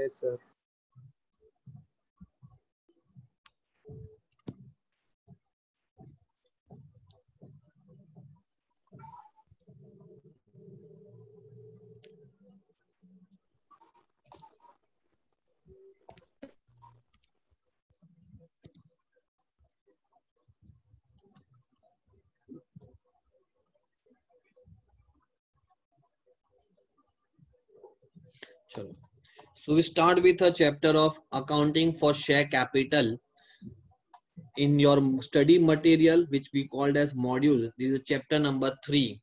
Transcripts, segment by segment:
Yes sir. चलो, so we start with a chapter of accounting for share capital in your study material, which we called as module. This is chapter number 3,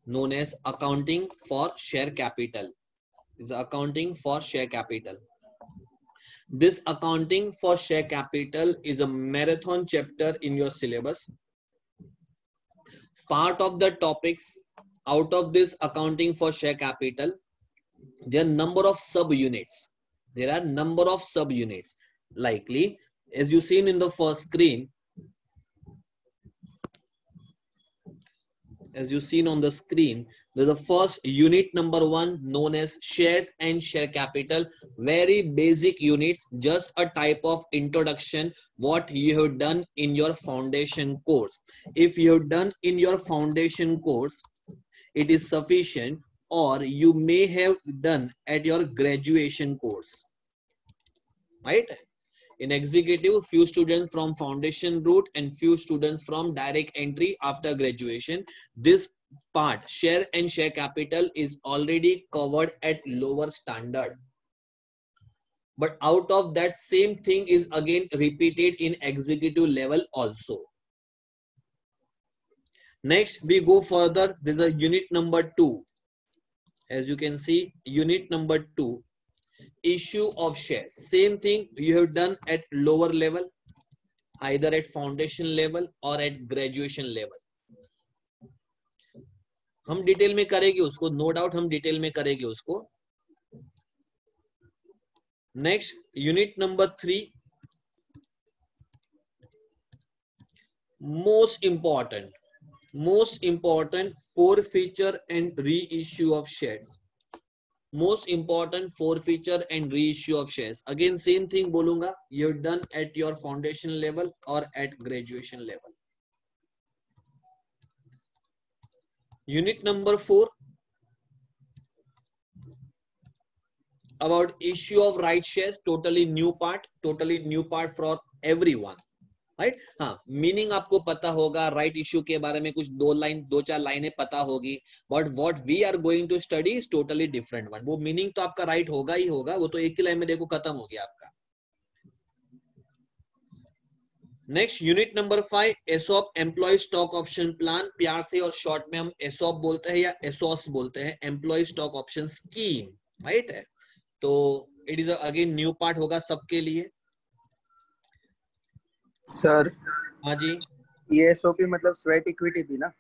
known as accounting for share capital. This is accounting for share capital. This accounting for share capital is a marathon chapter in your syllabus. Part of the topics out of this accounting for share capital, there are number of subunits. There are number of subunits. Likely, as you seen in the first screen, as you seen on the screen, there's the first unit number 1 known as shares and share capital. Very basic units, just a type of introduction what you have done in your foundation course. If you have done in your foundation course, it is sufficient, or you may have done at your graduation course, right? In executive, few students from foundation route and few students from direct entry after graduation. This part, share and share capital, is already covered at lower standard. But out of that, same thing is again repeated in executive level also. Next, we go further. This is a unit number 2. As you can see, unit number 2, issue of shares. Same thing you have done at lower level, either at foundation level or at graduation level. हम detail में करेंगे उसको, no doubt हम detail में करेंगे उसको. Next, unit number 3, most important forfeiture and reissue of shares. Most important forfeiture and reissue of shares. Again same thing बोलूंगा, you've done at your foundation level or at graduation level. Unit number 4, about issue of right shares. Totally new part for everyone, right. हाँ, meaning आपको पता होगा, right issue के बारे में कुछ 2-4 लाइनें पता होगी, but what we are going to study is totally different one. वो मीनिंग तो आपका राइट होगा ही होगा, वो तो एक ही लाइन में देखो खत्म हो गया आपका. Next, unit number 5, ESOP, employ stock option plan. प्यार से और शॉर्ट में हम एसओप बोलते हैं या एसओस बोलते हैं, employ stock option scheme, right है. तो it is again new part होगा सबके लिए. सर हाँ जी, ये एसओपी मतलब स्वेट इक्विटी भी ना?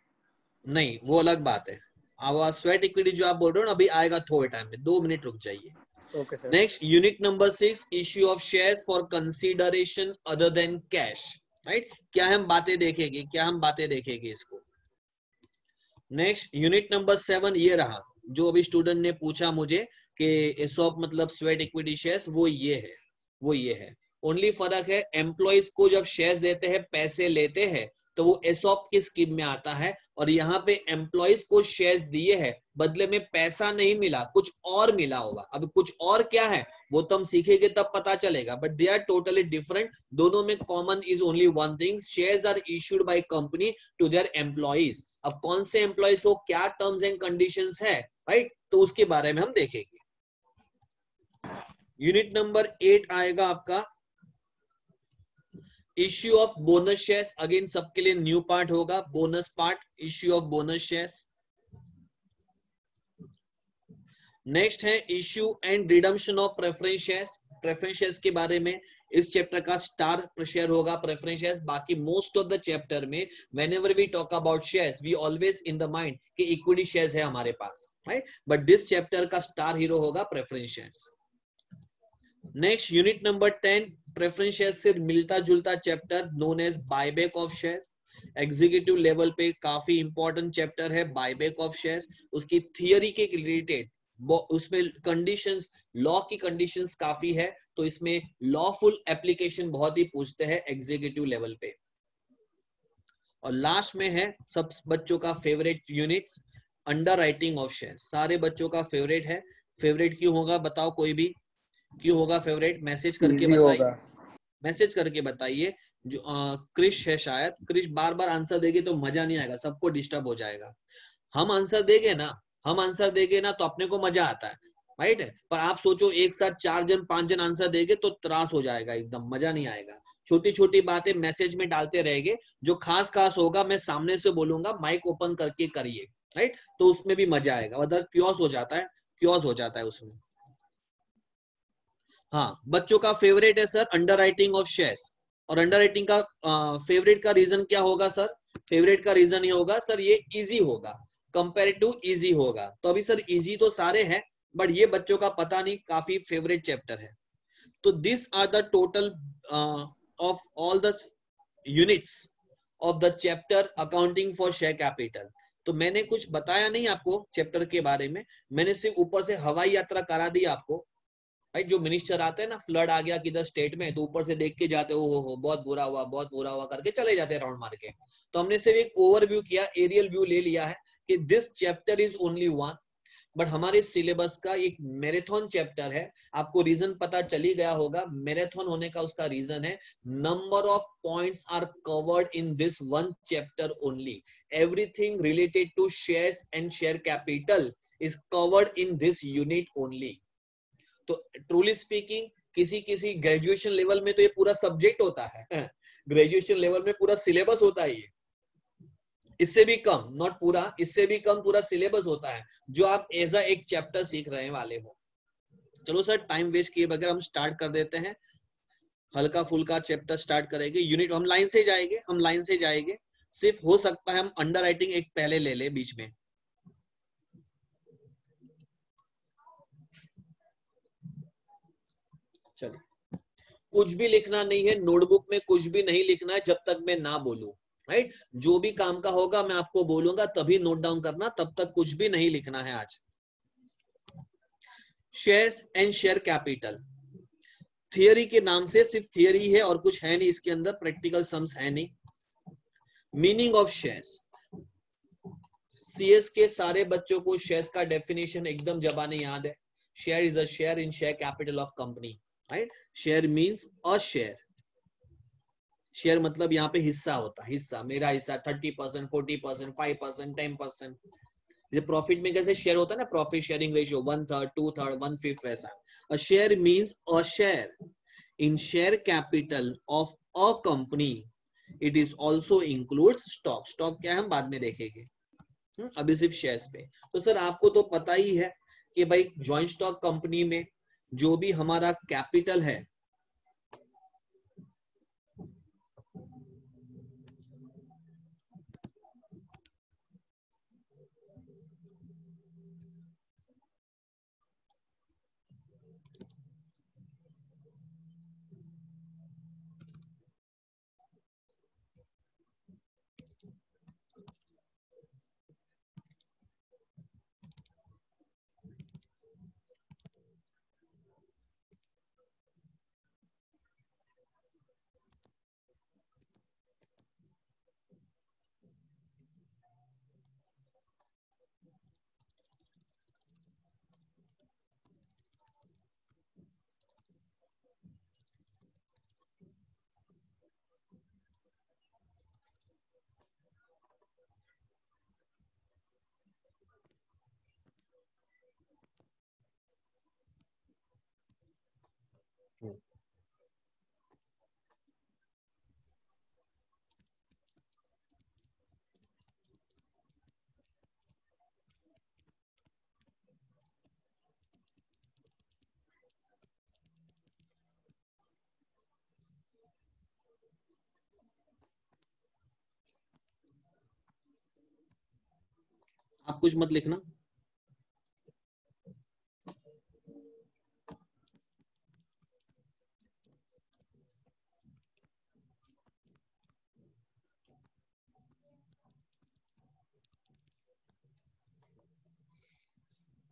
नहीं, वो अलग बात है. अब स्वेट इक्विटी जो आप बोल रहे हो ना, अभी आएगा थोड़े टाइम में, 2 मिनट रुक जाइए. Okay sir. Next, unit number 6, issue of shares for consideration other than cash, right. क्या हम बातें देखेंगे इसको. नेक्स्ट, यूनिट नंबर 7 ये रहा, जो अभी स्टूडेंट ने पूछा मुझे कि एसओप मतलब स्वेट इक्विटी शेयर्स, वो ये है. ओनली फर्क है, एम्प्लॉइज को जब शेयर्स देते हैं, पैसे लेते हैं, तो वो एसओप की स्कीम में आता है. और यहाँ पे एम्प्लॉइज को शेयर्स दिए हैं, बदले में पैसा नहीं मिला, कुछ और मिला होगा. अब कुछ और क्या है वो तो हम सीखेंगे तब पता चलेगा, but they are totally different. दोनों में common is only one thing, shares are issued by company to their employees. अब कौन से एम्प्लॉइज को क्या टर्म्स एंड कंडीशंस है, राइट, तो उसके बारे में हम देखेंगे. यूनिट नंबर 8 आएगा आपका, issue of bonus shares. Again सबके लिए न्यू पार्ट होगा, bonus part, issue of bonus shares. Next है issue and redemption of preference shares. Preference shares के बारे में इस चैप्टर का स्टार शेयर होगा प्रेफरेंस शेयर्स. बाकी मोस्ट ऑफ द चैप्टर में whenever we talk about shares, we always in the mind कि इक्विटी शेयर्स है हमारे पास, राइट, बट दिस चैप्टर का स्टार हीरो होगा preference shares. Next, unit number 10, preference shares से मिलता जुलता chapter known as buyback of shares. Executive level पे काफी इंपॉर्टेंट चैप्टर है बायबैक ऑफ शेयर्स. उसकी थियरी के रिलेटेड उसमें कंडीशंस, लॉ की कंडीशंस काफी है, तो इसमें लॉफुल एप्लीकेशन बहुत ही पूछते हैं एग्जीक्यूटिव लेवल पे। और लास्ट में है सब बच्चों का favourite units, under writing of share. सारे बच्चों का फेवरेट है। फेवरेट क्यों होगा बताओ, कोई भी क्यों होगा फेवरेट? मैसेज करके इजी बताइए, होगा। मैसेज करके बताइए। जो क्रिश है, शायद क्रिश बार बार आंसर देगी तो मजा नहीं आएगा, सबको डिस्टर्ब हो जाएगा। हम आंसर देंगे ना, हम आंसर देंगे ना तो अपने को मजा आता है, राइट है। पर आप सोचो एक साथ 4 जन 5 जन आंसर देंगे तो त्रास हो जाएगा, एकदम मजा नहीं आएगा। छोटी छोटी बातें मैसेज में डालते रहेंगे, जो खास खास होगा मैं सामने से बोलूंगा माइक ओपन करके करिए, राइट, तो उसमें भी मजा आएगा। अदर क्योस हो जाता है, क्योस हो जाता है उसमें। हाँ, बच्चों का फेवरेट है sir under writing of shares. और अंडर राइटिंग का फेवरेट का रीजन क्या होगा सर? फेवरेट का रीजन ये होगा सर, ये इजी होगा, कंपेरेटिव इजी होगा। तो अभी सर इजी तो सारे हैं, बट ये बच्चों का पता नहीं, काफी फेवरेट चैप्टर है। तो this are the total of all the units of the chapter accounting for share capital. तो मैंने कुछ बताया नहीं आपको चैप्टर के बारे में, मैंने सिर्फ ऊपर से हवाई यात्रा करा दी आपको। भाई जो मिनिस्टर आते हैं ना, फ्लड आ गया किधर स्टेट में, तो ऊपर से देख के जाते हो बहुत बुरा हुआ, बहुत बुरा हुआ करके चले जाते हैं राउंड मार के। तो हमने सिर्फ एक ओवरव्यू किया, एरियल व्यू ले लिया है कि this chapter is only one. But हमारे सिलेबस का एक मैराथन चैप्टर है। आपको रीजन पता चली गया होगा, मैराथन होने का उसका रीजन है number of points are covered in this one chapter only. Everything related to shares and share capital is covered in this unit only. तो ट्रूली स्पीकिंग, किसी किसी ग्रेजुएशन लेवल में तो ये पूरा सब्जेक्ट होता है ग्रेजुएशन लेवल में पूरा सिलेबस होता है ये। इससे भी कम, नॉट पूरा, इससे भी कम पूरा सिलेबस होता है जो आप एज अ एक चैप्टर सीख रहे वाले हो। चलो सर, टाइम वेस्ट किए बगैर हम स्टार्ट कर देते हैं। हल्का फुल्का चैप्टर स्टार्ट करेंगे। यूनिट हम लाइन से जाएंगे, हम लाइन से जाएंगे। सिर्फ हो सकता है हम अंडर राइटिंग एक पहले ले ले बीच में। चलिए, कुछ भी लिखना नहीं है नोटबुक में, कुछ भी नहीं लिखना है जब तक मैं ना बोलूं, राइट। जो भी काम का होगा मैं आपको बोलूंगा तभी नोट डाउन करना, तब तक कुछ भी नहीं लिखना है आज। Shares and share capital, theory के नाम से सिर्फ थियरी है और कुछ है नहीं इसके अंदर, प्रैक्टिकल सम्स है नहीं। मीनिंग ऑफ शेयर्स, सीएस के सारे बच्चों को शेयर्स का डेफिनेशन एकदम जबानी याद है। Share is a share in share capital of company, right. Share means a share, share मतलब यहाँ पे हिस्सा होता है, हिस्सा, मेरा हिस्सा 30%, 40%, 5%, 10%। ये प्रॉफिट में कैसे शेयर होता है ना, प्रॉफिट शेयरिंग रेशियो 1/3, 2/3, 1/5 वैसा। A share means a share in share capital of a company. It is also includes stock. Stock क्या है हम बाद में देखेंगे, अभी सिर्फ शेयर्स पे। तो सर आपको तो पता ही है कि भाई जॉइंट स्टॉक कंपनी में जो भी हमारा कैपिटल है, आप कुछ मत लिखना।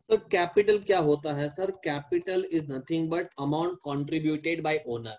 सर कैपिटल क्या होता है sir? Capital is nothing but amount contributed bye owner.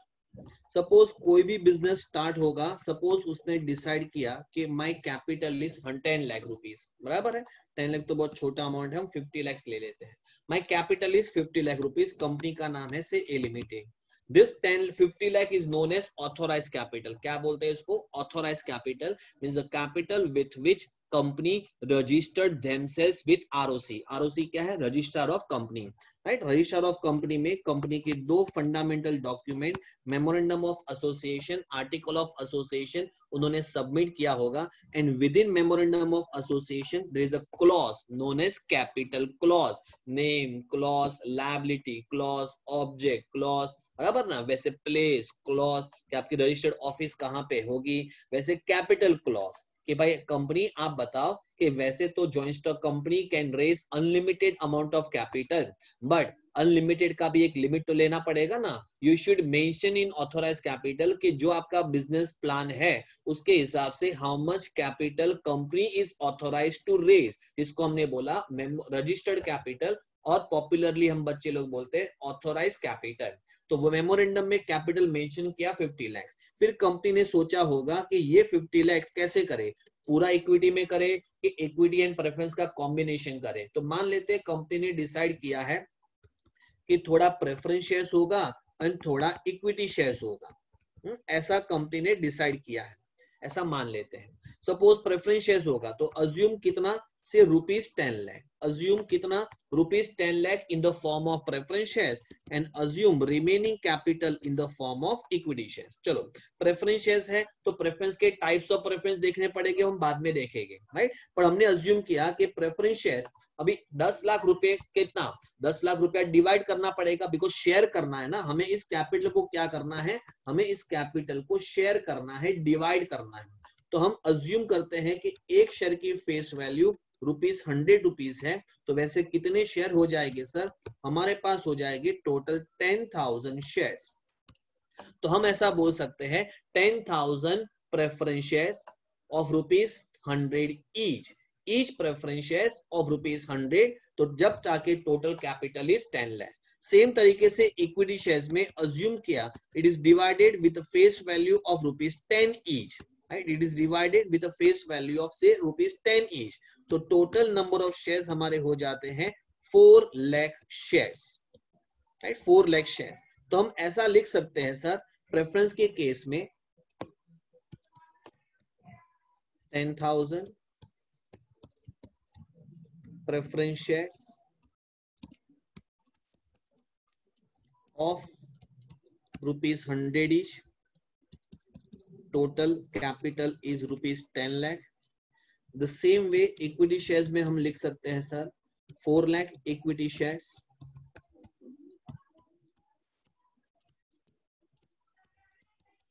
Suppose कोई भी बिजनेस स्टार्ट होगा, सपोज उसने डिसाइड किया कि my capital is 10 lakh rupees, बराबर है। 10 लाख तो बहुत छोटा अमाउंट है, हम 50 लाख ले लेते हैं। My capital is 50 lakh rupees, company का नाम है से ए limited. This 50 lakh is known as authorized capital। क्या बोलते हैं इसको? Authorized capital means the capital with which company registered themselves with ROC। ROC क्या है? Register of Company, right. Register of company में कंपनी के दो fundamental document, memorandum of association, article of association उन्होंने सबमिट किया होगा। And within memorandum of association there is a clause known as capital clause. Name clause, liability clause, object clause, बराबर ना। वैसे place clause कि आपकी registered office कहाँ पे होगी, वैसे कैपिटल क्लॉज कि भाई कंपनी आप बताओ कि वैसे तो joint stock company can raise unlimited amount of capital, but unlimited का भी एक लिमिट तो लेना पड़ेगा ना। You should mention in authorise capital कि जो आपका बिजनेस प्लान है उसके हिसाब से how much capital company is authorise to raise, इसको हमने बोला रजिस्टर्ड कैपिटल, और पॉपुलरली हम बच्चे लोग बोलते हैं ऑथोराइज कैपिटल। तो वो मेमोरेंडम में कैपिटल मेंशन किया 50 लाख। फिर कंपनी ने सोचा होगा कि ये 50 लाख कैसे करे, पूरा इक्विटी में करे कि इक्विटी एंड प्रेफरेंस का कॉम्बिनेशन करे। तो मान लेते हैं कंपनी ने डिसाइड किया है कि थोड़ा प्रेफरेंस शेयर्स होगा और थोड़ा इक्विटी शेयर्स होगा। ऐसा कंपनी ने डिसाइड किया है, ऐसा मान लेते हैं। सपोज प्रेफरेंस शेयर्स होगा तो अज्यूम कितना से ₹10 लाख, अज्यूम कितना ₹10 लाख इन the form of preference shares and assume remaining capital in the form of equity shares. चलो प्रेफरेंस शेयर्स है तो प्रेफरेंस के टाइप्स ऑफ प्रेफरेंस देखने पड़ेंगे, हम बाद में देखेंगे, राइट। पर हमने अज्यूम किया कि प्रेफरेंस शेयर्स अभी 10 लाख रुपए, कितना 10 लाख रुपया डिवाइड करना पड़ेगा, बिकॉज शेयर करना है ना हमें। इस कैपिटल को क्या करना है, हमें इस कैपिटल को शेयर करना है, डिवाइड करना है। तो हम अज्यूम करते हैं कि एक शेयर की फेस वैल्यू ₹100 है। तो वैसे कितने शेयर हो जाएंगे सर? हमारे पास हो जाएंगे टोटल 10,000 शेयर्स। तो हम ऐसा बोल सकते हैं 10,000 preference shares of ₹100 each preference shares of ₹100। तो जब जाके total capital is 10 lakh. Same तरीके से इक्विटी शेयर्स में अज्यूम किया it is divided with face value of ₹10 each, right. It is divided with face value of से ₹10 ईच। तो total number of shares हमारे हो जाते हैं 4 lakh shares, right. 4 lakh shares. तो हम ऐसा लिख सकते हैं सर प्रेफरेंस के केस में 10,000 preference shares of ₹100 each, total capital is ₹10 lakh. The same way equity shares में हम लिख सकते हैं sir 4 lakh equity shares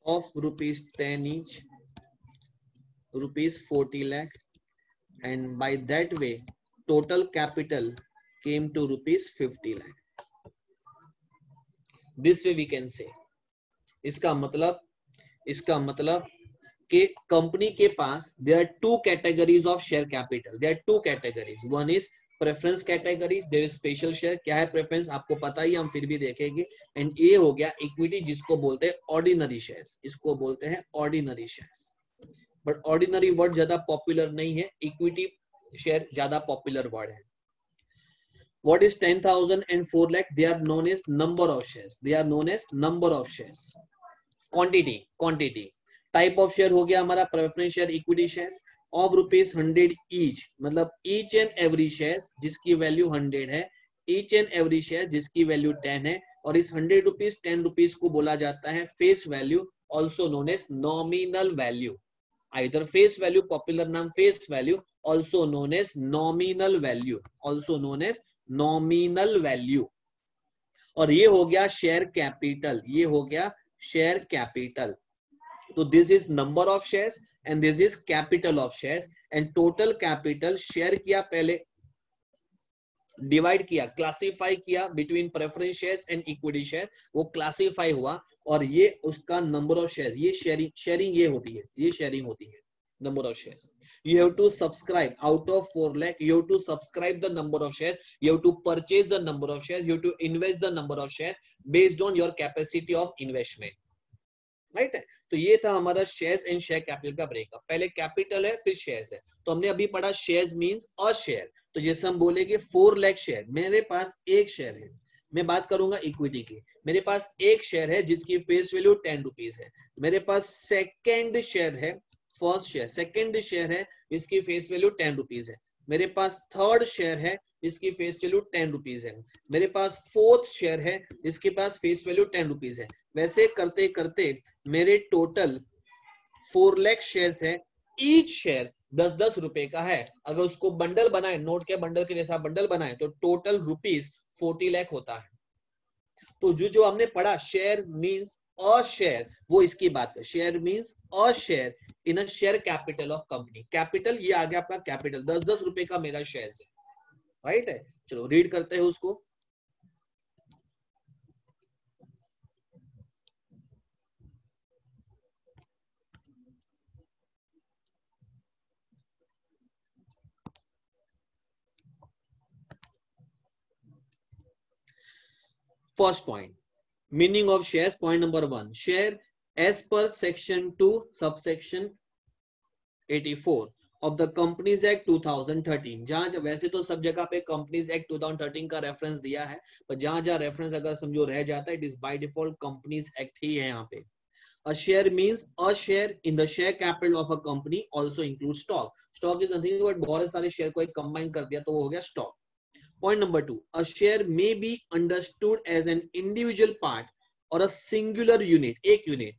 of ₹10 each, ₹40 lakh, and by that way total capital came to ₹50 lakh। This way we can say, इसका मतलब कि company के पास there are two categories of share capital। there are two categories, one is preference category, there is special share. क्या है preference आपको पता ही, हम फिर भी देखेंगे। एंड ये हो गया इक्विटी जिसको बोलते हैं ऑर्डिनरी शेयर्स, इसको बोलते हैं ordinary shares. But ordinary word ज्यादा पॉपुलर नहीं है, इक्विटी शेयर ज्यादा पॉपुलर वर्ड है। What is 10,000 and 4 lakh? They are known as number of shares. They are known as number of shares. Quantity. Type of share हो गया हमारा preference share, equity shares of ₹100 each, मतलब each and every share जिसकी value 100 है, each and every share जिसकी value 10 है। और इस ₹100 ₹10 को बोला जाता है face value, also known as nominal value. Either face value, popular नाम face value, also known as nominal value, also known as nominal value. और ये हो गया शेयर कैपिटल, ये हो गया शेयर कैपिटल। तो this is number of shares and this is capital of shares. And total capital share किया, पहले डिवाइड किया, क्लासिफाई किया between preference shares and equity share, वो क्लासिफाई हुआ और ये उसका नंबर ऑफ शेयर्स, ये शेयरिंग ये होती है, ये शेयरिंग होती है। number of shares. You have to subscribe out of 4 lakh. You have to subscribe the number of shares. You have to purchase the number of shares. You have to invest the number of shares based on your capacity of investment. Right है. तो ये था हमारा shares and share capital का breakup. पहले capital है फिर shares है. तो हमने अभी पढ़ा शेयर्स मींस अ शेयर. तो जैसे हम बोलेंगे 4 लाख शेयर, मेरे पास एक शेयर है. मैं बात करूंगा इक्विटी की. मेरे पास एक शेयर है जिसकी फेस वैल्यू 10 रुपीज है. मेरे पास सेकेंड शेयर है, फर्स्ट शेयर सेकेंड शेयर है इसकी फेस वैल्यू 10 रुपीज है. मेरे पास थर्ड शेयर है इसकी फेस वैल्यू 10 रुपीज है. मेरे पास फोर्थ शेयर है इसके पास फेस वैल्यू 10 रुपीज है. वैसे करते करते मेरे टोटल 4 लाख शेयर्स है. ईच शेयर 10-10 रुपए का है. अगर उसको बंडल बनाए, नोट के बंडल के जैसा बंडल बनाए, तो टोटल रुपीज 40 लाख होता है. तो जो हमने पढ़ा शेयर मींस अ शेयर, वो इसकी बात है. Share means a share in a share capital of company. Capital ये आ गया आपका कैपिटल. 10-10 रुपए का मेरा शेयर है. राइट है. चलो रीड करते हैं उसको. First point, meaning of shares. Point number 1, share as per section 2 subsection 84 of the Companies Act 2013. जहां वैसे तो सब जगह पे Companies Act 2013 का रेफरेंस दिया है, पर जहां जहां रेफरेंस अगर समझो रह जाता है, it is by default Companies Act ही है यहाँ पे. A share means a share in the share capital of a company, also includes stock. Stock is nothing but बहुत सारे शेयर को एक कंबाइन कर दिया तो वो हो गया stock. Point number 2, a share may be understood as an individual part or a singular unit, एक unit,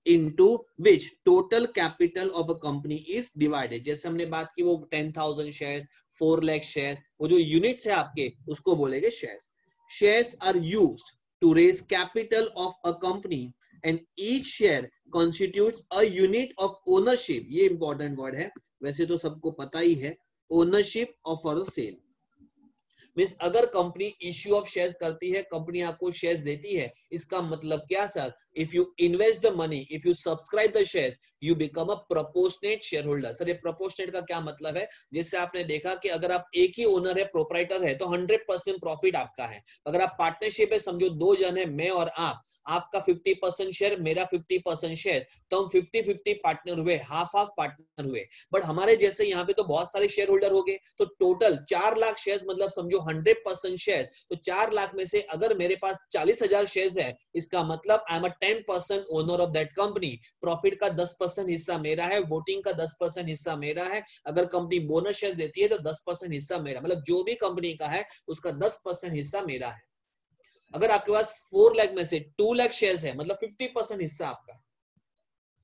into which total capital of a company is divided. जैसे हमने बात की वो 10,000 shares, 4 lakh shares, वो जो units है आपके उसको बोलेंगे shares. Shares are used to raise capital of a company and each share constitutes a unit of ownership. ये important word है, वैसे तो सबको पता ही है. Ownership of for sale means अगर कंपनी इश्यू ऑफ शेयर्स करती है, कंपनी आपको शेयर्स देती है, इसका मतलब क्या sir? If you invest the money, if you subscribe the shares, you become a proportionate share holder. Sir ये प्रोपोर्शनेट का क्या मतलब है? जैसे आपने देखा कि अगर आप एक ही ओनर है, प्रोपराइटर है, तो 100% प्रॉफिट आपका है. अगर आप पार्टनरशिप है, समझो 2 जन है, मैं और आपका 50% शेयर, मेरा 50% शेयर, तो हम 50-50 पार्टनर हुए, हाफ हाफ पार्टनर हुए. बट हमारे जैसे यहाँ पे तो बहुत सारे शेयर होल्डर हो गए, तो टोटल 4 लाख शेयर्स, मतलब समझो 100% शेयर्स. तो 4 लाख में से अगर मेरे पास 40,000 शेयर्स है, इसका मतलब I am a 10% owner of that company. Profit का 10% हिस्सा मेरा है, वोटिंग का 10% हिस्सा मेरा है. अगर कंपनी बोनस शेयर्स देती है तो 10% हिस्सा मेरा, मतलब जो भी कंपनी का है उसका 10% हिस्सा मेरा है. अगर आपके पास 4 लाख में से 2 लाख शेयर्स है, मतलब 50% हिस्सा आपका,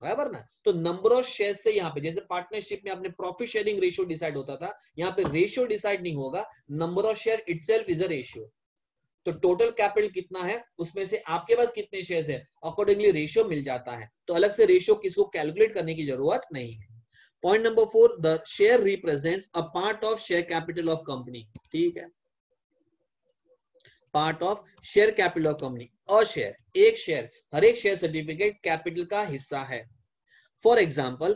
बराबर ना. तो नंबर ऑफ शेयर्स से यहाँ पे जैसे पार्टनरशिप में आपने प्रॉफिट शेयरिंग रेशियो डिसाइड होता था, यहाँ पे रेशियो डिसाइड नहीं होगा, number of share itself is a ratio. तो टोटल कैपिटल कितना है, उसमें से आपके पास कितने शेयर्स है, अकॉर्डिंगली रेशियो मिल जाता है. तो अलग से रेशियो किसको कैलकुलेट करने की जरूरत नहीं है. Point number 4, the share represents a part of share capital of company. ठीक है, part of share capital of company. A share, एक शेयर, हर एक शेयर सर्टिफिकेट कैपिटल का हिस्सा है. For example,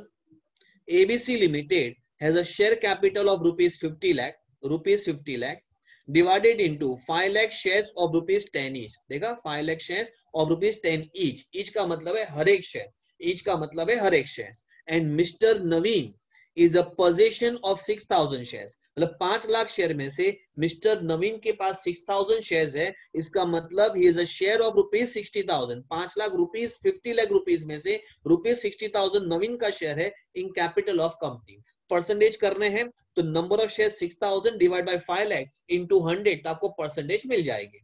ABC Limited has a share capital of rupees 50 lakh divided into 5 lakh shares of rupees 10 each. देखा, 5 lakh shares of rupees 10 each. each का मतलब है हर एक शेयर, each का मतलब है हर एक share. And Mr. Naveen is a possession of 6,000 shares. मतलब 5 लाख शेयर में से मिस्टर नवीन के पास 6,000 शेयर्स है, इसका मतलब he is a share of rupees 60,000. 5 lakh rupees, 50 lakh rupees में से रुपीज 60,000 नवीन का शेयर है in capital of company. Percentage करने हैं तो number of share 6,000 divide by 5 lakh into 100, तो आपको परसेंटेज मिल जाएगी.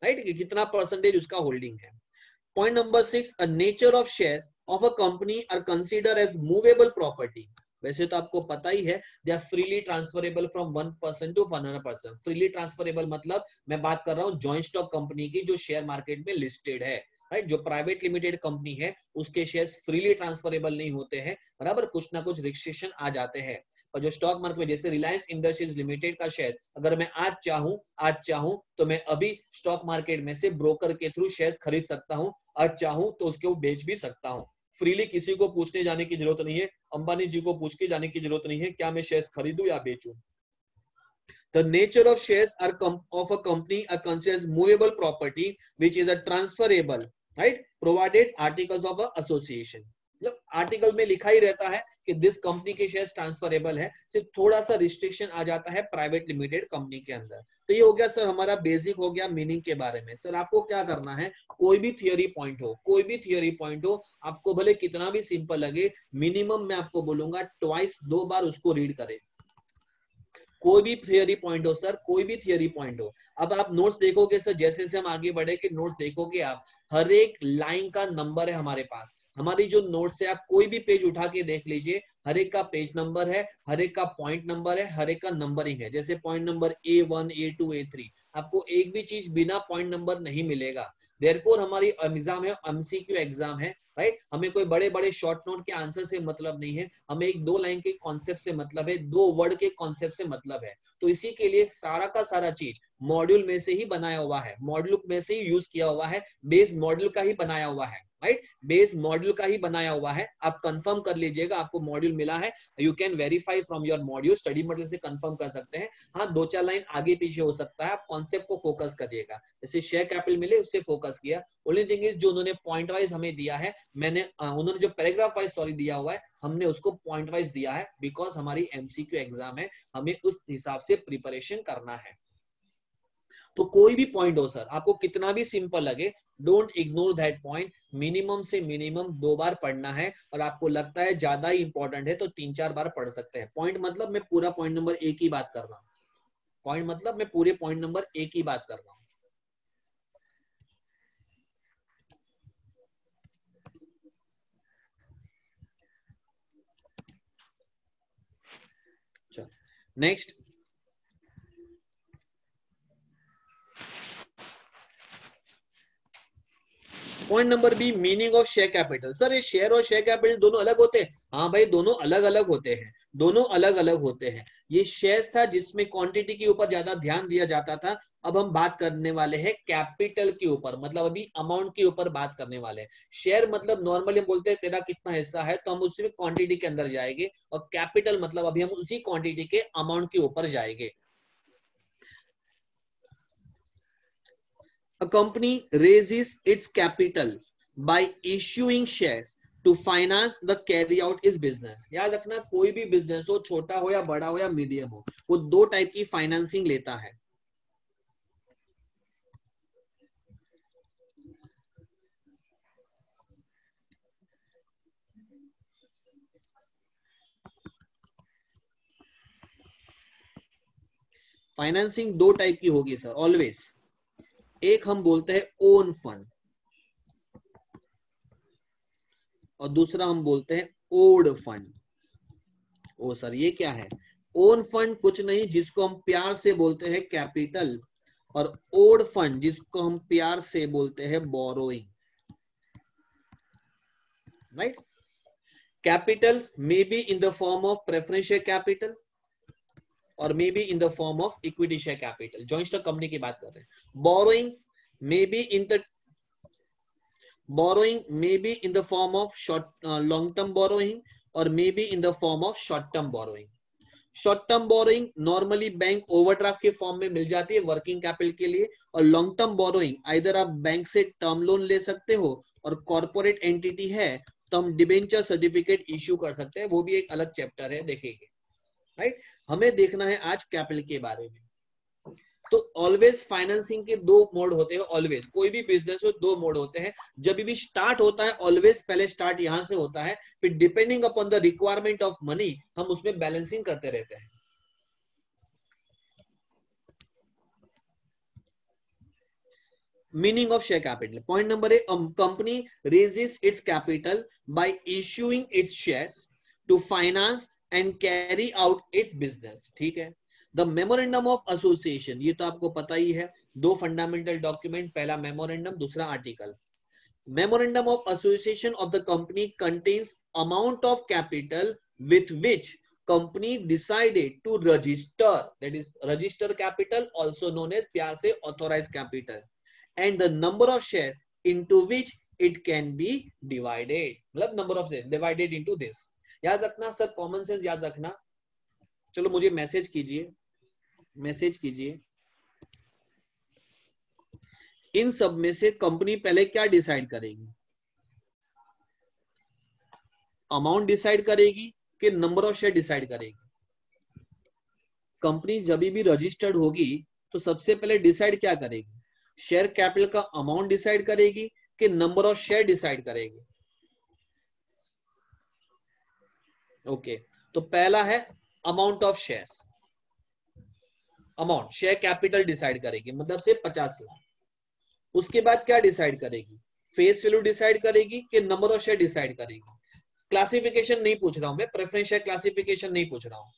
राइट, कितना परसेंटेज उसका होल्डिंग है. Point number 6, a nature of shares of a company are consider as movable property. वैसे तो आपको पता ही है, they are freely transferable from 1% to 100%. Freely transferable मतलब मैं बात कर रहा हूँ जॉइंट स्टॉक कंपनी की जो शेयर मार्केट में लिस्टेड है. राइट, जो प्राइवेट लिमिटेड कंपनी है उसके शेयर्स फ्रीली ट्रांसफरेबल नहीं होते हैं, बराबर, कुछ ना कुछ रिस्ट्रिक्शन आ जाते हैं. और जो स्टॉक मार्केट में जैसे रिलायंस इंडस्ट्रीज लिमिटेड का शेयर, अगर मैं आज चाहूं तो मैं अभी स्टॉक मार्केट में से ब्रोकर के थ्रू शेयर्स खरीद सकता हूं, आज चाहूं तो उसके वो बेच भी सकता हूं. फ्रीली किसी को पूछने जाने की जरूरत नहीं है, अंबानी जी को पूछ के जाने की जरूरत नहीं है क्या मैं शेयर्स खरीदूं या बेचूं। The nature of shares are of a company are considered as movable property, which is a transferable, right? Provided articles of a association. मतलब आर्टिकल में लिखा ही रहता है कि दिस कंपनी के शेयर्स ट्रांसफरेबल है, सिर्फ थोड़ा सा रिस्ट्रिक्शन आ जाता है प्राइवेट लिमिटेड कंपनी के अंदर। तो ये हो गया सर हमारा बेसिक हो गया मीनिंग के बारे में। सर आपको क्या करना है, कोई भी थियोरी पॉइंट हो, कोई भी थियोरी पॉइंट हो, आपको भले कितना भी सिंपल लगे, मिनिमम मैं आपको बोलूंगा ट्वाइस, 2 बार उसको रीड करें। कोई भी थियरी पॉइंट हो सर, कोई भी थियरी पॉइंट हो। अब आप नोट्स देखोगे सर, जैसे जैसे हम आगे बढ़े कि नोट्स देखोगे आप, हर एक लाइन का नंबर है हमारे पास। हमारी जो नोट्स है, आप कोई भी पेज उठा के देख लीजिए, हर एक का पेज नंबर है, हर एक का पॉइंट नंबर है, हर एक का नंबरिंग है। जैसे point number A1, A2, A3, आपको एक भी चीज बिना पॉइंट नंबर नहीं मिलेगा। देयरफॉर हमारी एग्जाम है, एमसीक्यू एग्जाम है, राइट। हमें कोई बड़े बड़े शॉर्ट नोट के आंसर से मतलब नहीं है, हमें एक 2 लाइन के कॉन्सेप्ट से मतलब है, 2 वर्ड के कॉन्सेप्ट से मतलब है। तो इसी के लिए सारा का सारा चीज मॉड्यूल में से ही बनाया हुआ है, मॉड्यूल में से ही यूज किया हुआ है, बेस मॉड्यूल का ही बनाया हुआ है, राइट। बेस मॉड्यूल का ही बनाया हुआ है। आप कंफर्म कर लीजिएगा, आपको मॉड्यूल मिला है, you can verify from your module, study material से कंफर्म कर सकते हैं। हाँ, 2-4 लाइन आगे पीछे हो सकता है, आप कॉन्सेप्ट को फोकस करिएगा। जैसे शेयर कैपिटल मिले, उससे फोकस किया। ओनली थिंग इज जो उन्होंने पॉइंट वाइज हमें दिया है, उन्होंने जो पैराग्राफ वाइज सॉरी दिया हुआ है, हमने उसको पॉइंट वाइज दिया है, बिकॉज हमारी एमसीक्यू एग्जाम है, हमें उस हिसाब से प्रिपरेशन करना है। तो कोई भी पॉइंट हो सर, आपको कितना भी सिंपल लगे, don't ignore that point. Minimum से मिनिमम 2 बार पढ़ना है, और आपको लगता है ज्यादा ही इंपॉर्टेंट है तो 3-4 बार पढ़ सकते हैं। पॉइंट मतलब मैं पूरा पॉइंट नंबर 1 की बात कर रहा हूं, पॉइंट मतलब मैं पूरे पॉइंट नंबर 1 की बात कर रहा हूं। Next point number B, meaning of share capital. Sir ये शेयर और शेयर कैपिटल दोनों अलग होते हैं? हाँ भाई, दोनों अलग अलग होते हैं, दोनों अलग अलग होते हैं। ये शेयर्स था जिसमें क्वांटिटी के ऊपर ज्यादा ध्यान दिया जाता था। अब हम बात करने वाले हैं कैपिटल के ऊपर, मतलब अभी अमाउंट के ऊपर बात करने वाले हैं। शेयर मतलब नॉर्मली हम बोलते हैं तेरा कितना हिस्सा है, तो हम उसमें क्वांटिटी के अंदर जाएंगे, और कैपिटल मतलब अभी हम उसी क्वांटिटी के अमाउंट के ऊपर जाएंगे। A company raises its capital by issuing shares to finance the carry out its business। याद रखना, कोई भी बिजनेस हो, छोटा हो या बड़ा हो या मीडियम हो, वो 2 टाइप की फाइनेंसिंग लेता है। फाइनेंसिंग 2 टाइप की होगी सर ऑलवेज। एक हम बोलते हैं ओन फंड, और दूसरा हम बोलते हैं ओड फंड। ओ सर ये क्या है? ओन फंड कुछ नहीं, जिसको हम प्यार से बोलते हैं कैपिटल, और ओड फंड जिसको हम प्यार से बोलते हैं borrowing, right. Capital may be in the form of preference share capital, और may be in the form of equity share capital, joint stock company की बात कर रहे हैं। Borrowing may be in the borrowing may be in the form of long term borrowing, or may be in the form of short term borrowing। Short term borrowing normally bank overdraft के form में मिल जाती है working capital के लिए, और long term borrowing either आप bank से term loan ले सकते हो, और कॉर्पोरेट एंटिटी है तो हम डिबेंचर सर्टिफिकेट इश्यू कर सकते हैं, वो भी एक अलग चैप्टर है, देखेंगे, राइट। हमें देखना है आज कैपिटल के बारे में। तो ऑलवेज फाइनेंसिंग के 2 मोड होते हैं, ऑलवेज कोई भी बिजनेस हो 2 मोड होते हैं। जब भी स्टार्ट होता है ऑलवेज पहले स्टार्ट यहां से होता है, फिर depending upon the requirement of money हम उसमें बैलेंसिंग करते रहते हैं। Meaning of share capital, point number 1, company raises its capital by issuing its shares to finance and carry out its business. ठीक है। द मेमोरेंडम ऑफ एसोसिएशन, ये तो आपको पता ही है, 2 फंडामेंटल डॉक्यूमेंट, पहला मेमोरेंडम, दूसरा article. Memorandum of association of the company contains amount of capital with which company decided to register, that is register capital, also known as प्यार से authorized capital, and the number of shares into which it can be divided, मतलब number of share divided into this. याद रखना sir, common sense याद रखना। चलो मुझे message कीजिए, मैसेज कीजिए, इन सब में से कंपनी पहले क्या डिसाइड करेगी? अमाउंट डिसाइड करेगी कि नंबर ऑफ शेयर डिसाइड करेगी? कंपनी जब भी रजिस्टर्ड होगी तो सबसे पहले डिसाइड क्या करेगी? शेयर कैपिटल का अमाउंट डिसाइड करेगी कि नंबर ऑफ शेयर डिसाइड करेगी? ओके, तो पहला है amount of shares, amount share capital decide करेगी, मतलब से 50 लाख। उसके बाद क्या डिसाइड करेगी? फेस वैल्यू डिसाइड करेगी कि नंबर ऑफ शेयर डिसाइड करेगी? क्लासिफिकेशन नहीं पूछ रहा हूं मैं, प्रेफरेंस शेयर क्लासिफिकेशन नहीं पूछ रहा हूं।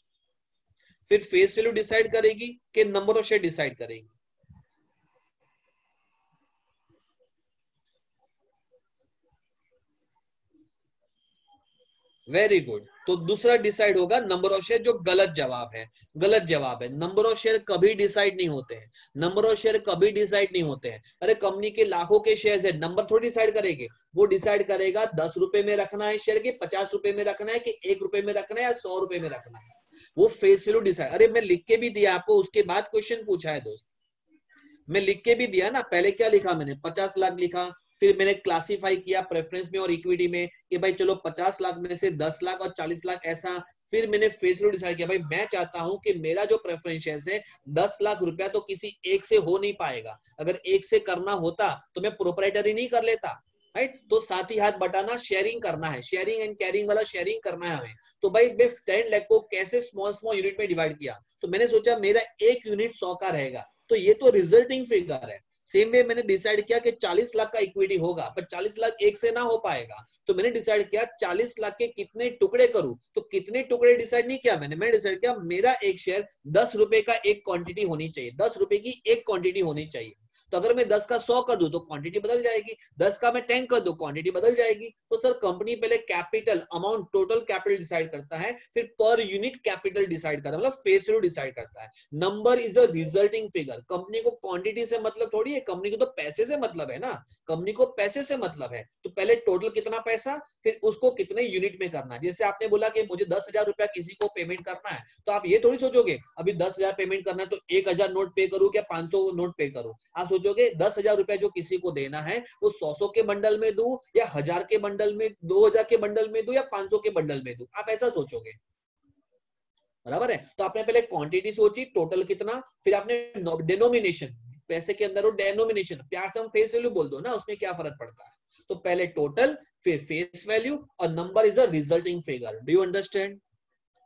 फिर फेस वैल्यू डिसाइड करेगी कि नंबर ऑफ शेयर डिसाइड करेगी? Very good. तो दूसरा डिसाइड होगा नंबर ऑफ शेयर, जो गलत जवाब है, गलत जवाब है। नंबर ऑफ शेयर कभी डिसाइड नहीं होते हैं, नंबर ऑफ शेयर कभी डिसाइड नहीं होते हैं। अरे कंपनी के लाखों के शेयर्स है, नंबर थोड़ी डिसाइड करेंगे। वो डिसाइड करेगा 10 रुपए में रखना है शेयर के, 50 रुपए में रखना है कि 1 रुपए में रखना है या 100 रुपए में रखना है, वो फेस वैल्यू डिसाइड। अरे मैं लिख के भी दिया आपको, उसके बाद क्वेश्चन पूछा है दोस्त, मैं लिख के भी दिया ना। पहले क्या लिखा मैंने? 50 लाख लिखा, फिर मैंने क्लासिफाई किया प्रेफरेंस में और इक्विटी में कि भाई चलो 50 लाख में से 10 लाख और 40 लाख ऐसा। फिर मैंने फेस वैल्यू डिसाइड किया, भाई मैं चाहता हूं कि मेरा जो प्रेफरेंस है 10 लाख रुपया तो किसी एक से हो नहीं पाएगा। अगर एक से करना होता तो मैं प्रोप्राइटरी नहीं कर लेता, राइट? तो साथ ही हाथ बटाना, शेयरिंग करना है, शेयरिंग एंड कैरिंग वाला शेयरिंग करना है हमें। तो भाई 10 लाख को कैसे स्मॉल स्मॉल यूनिट में डिवाइड किया, तो मैंने सोचा मेरा एक यूनिट 100 का रहेगा, तो ये तो रिजल्टिंग फिगर है। सेम वे मैंने डिसाइड किया कि 40 लाख का इक्विटी होगा, पर 40 लाख एक से ना हो पाएगा, तो मैंने डिसाइड किया 40 लाख के कितने टुकड़े करूं। तो कितने टुकड़े डिसाइड नहीं किया मैंने डिसाइड किया मेरा एक शेयर 10 रुपए का एक क्वांटिटी होनी चाहिए, 10 रुपए की एक क्वांटिटी होनी चाहिए। तो अगर मैं 10 का 100 कर दूं तो क्वांटिटी बदल जाएगी, 10 का मैं 10 कर दूं क्वांटिटी बदल जाएगी। तो सर कंपनी पहले capital amount, total capital decide करता है, फिर पर यूनिट कैपिटल डिसाइड करता है, मतलब फेस वैल्यू डिसाइड करता है। Number is a resulting figure. Company को क्वांटिटी से मतलब थोड़ी है, कंपनी को तो पैसे से मतलब है ना, कंपनी को पैसे से मतलब है। तो पहले टोटल कितना पैसा, फिर उसको कितने यूनिट में करना है। जैसे आपने बोला कि मुझे 10,000 रुपया किसी को पेमेंट करना है, तो आप ये थोड़ी सोचोगे अभी 10,000 पेमेंट करना है तो 1,000 नोट पे करूं क्या 500 नोट पे करूं। आप सोचोगे 10,000 रुपया जो किसी को देना है वो 100 के बंडल में दूं या 1,000 के बंडल में, 2,000 के बंडल में दूं या 500 के बंडल में दूं, आप ऐसा सोचोगे, बराबर है? तो आपने पहले क्वांटिटी सोची, टोटल कितना, फिर आपने डिनोमिनेशन, पैसे के अंदर वो डेनोमिनेशन, प्यार से हम फेस वैल्यू बोल दो ना, उसमें क्या फर्क पड़ता है। तो पहले टोटल, फिर फेस वैल्यू, और number is a resulting figure. Do you understand,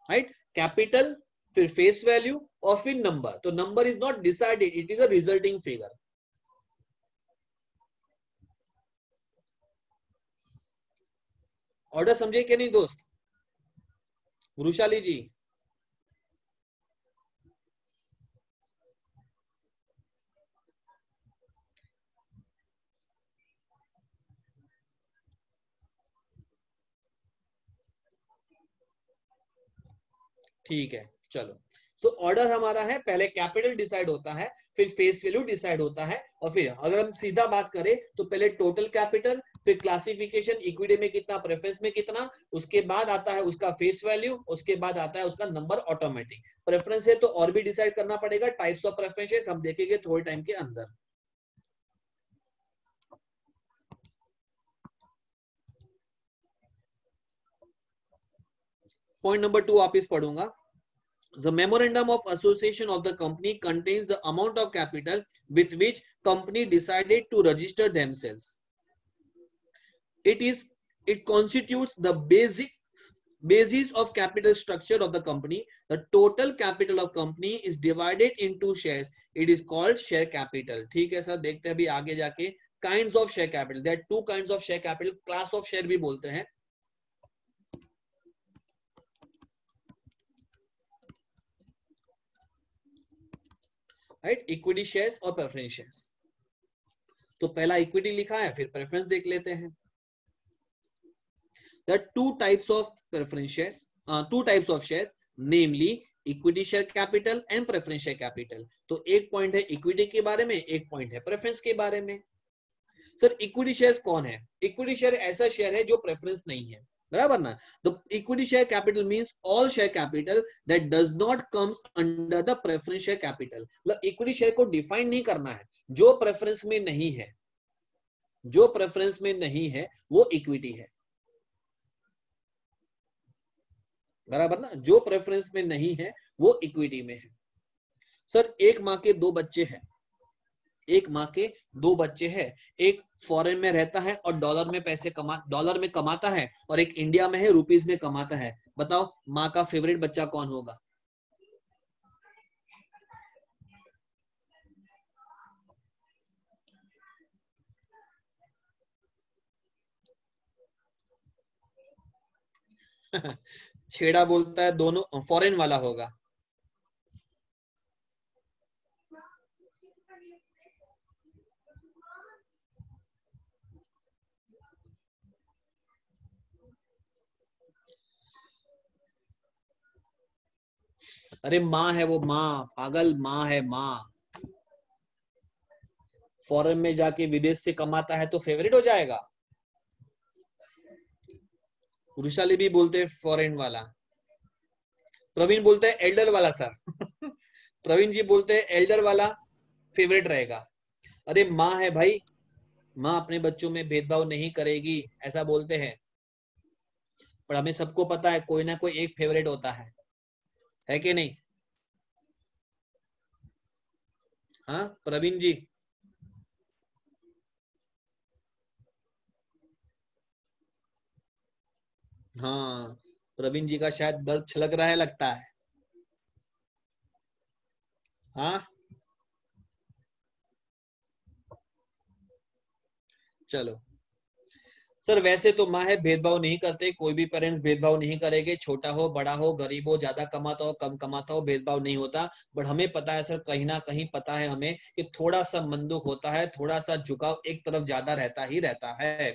right? Capital, फिर फेस वैल्यू और फिर नंबर। तो number is not decided, it is a resulting figure. Order समझे कि नहीं दोस्त? वृषाली जी, ठीक है चलो। तो ऑर्डर हमारा है, पहले कैपिटल डिसाइड होता है, फिर फेस वैल्यू डिसाइड होता है, और फिर अगर हम सीधा बात करें तो पहले टोटल कैपिटल, फिर क्लासिफिकेशन, इक्विटी में कितना, प्रेफरेंस में कितना, उसके बाद आता है उसका फेस वैल्यू, उसके बाद आता है उसका नंबर ऑटोमेटिक। प्रेफरेंस है तो और भी डिसाइड करना पड़ेगा, टाइप्स ऑफ प्रेफरेंसेस हम देखेंगे थोड़े टाइम के अंदर। पॉइंट नंबर 2 वापिस पढ़ूंगा। The memorandum of association of the company contains the amount of capital with which company decided to register themselves. It constitutes the basis of capital structure of the company. The total capital of company is divided into shares. It is called share capital. ठीक है sir, देखते हैं अभी आगे जाके kinds of share capital. There are two kinds of share capital. Class of share भी बोलते हैं, राइट? इक्विटी शेयर्स और प्रेफरेंस शेयर्स। तो पहला इक्विटी लिखा है, फिर प्रेफरेंस देख लेते हैं। There are two types of preference shares, two types of shares, namely equity share capital and preference share capital. तो एक पॉइंट है इक्विटी के बारे में, एक पॉइंट है प्रेफरेंस के बारे में। सर इक्विटी शेयर कौन है? इक्विटी शेयर ऐसा शेयर है जो प्रेफरेंस नहीं है, बराबर ना? तो equity share capital means all share capital that does not comes under the preference share capital. मतलब इक्विटी शेयर को डिफाइन नहीं करना है, जो प्रेफरेंस में नहीं है, जो प्रेफरेंस में नहीं है वो इक्विटी है, बराबर ना? जो प्रेफरेंस में नहीं है वो इक्विटी में है। सर एक माँ के दो बच्चे हैं, एक माँ के दो बच्चे हैं, एक फॉरेन में रहता है और डॉलर में कमाता है, और एक इंडिया में है रुपीस में कमाता है। बताओ माँ का फेवरेट बच्चा कौन होगा? छेड़ा बोलता है दोनों फॉरेन वाला होगा। अरे माँ है वो, माँ पागल, माँ है माँ। फॉरेन में जाके विदेश से कमाता है तो फेवरेट हो जाएगा। वृषाली भी बोलते हैं फॉरेन वाला, प्रवीण बोलते हैं एल्डर वाला सर। प्रवीण जी बोलते हैं एल्डर वाला फेवरेट रहेगा। अरे माँ है भाई, माँ अपने बच्चों में भेदभाव नहीं करेगी ऐसा बोलते हैं, पर हमें सबको पता है कोई ना कोई एक फेवरेट होता है कि नहीं? हाँ प्रवीण जी, हाँ प्रवीण जी का शायद दर्द छलक रहा है लगता है। हाँ चलो सर, वैसे तो माँ है भेदभाव नहीं करते, कोई भी पेरेंट्स भेदभाव नहीं करेंगे, छोटा हो बड़ा हो गरीब हो ज्यादा कमाता हो कम कमाता हो भेदभाव नहीं होता। बट हमें पता है सर, कहीं ना कहीं पता है हमें कि थोड़ा सा मन दुख होता है, थोड़ा सा झुकाव एक तरफ ज्यादा रहता ही रहता है।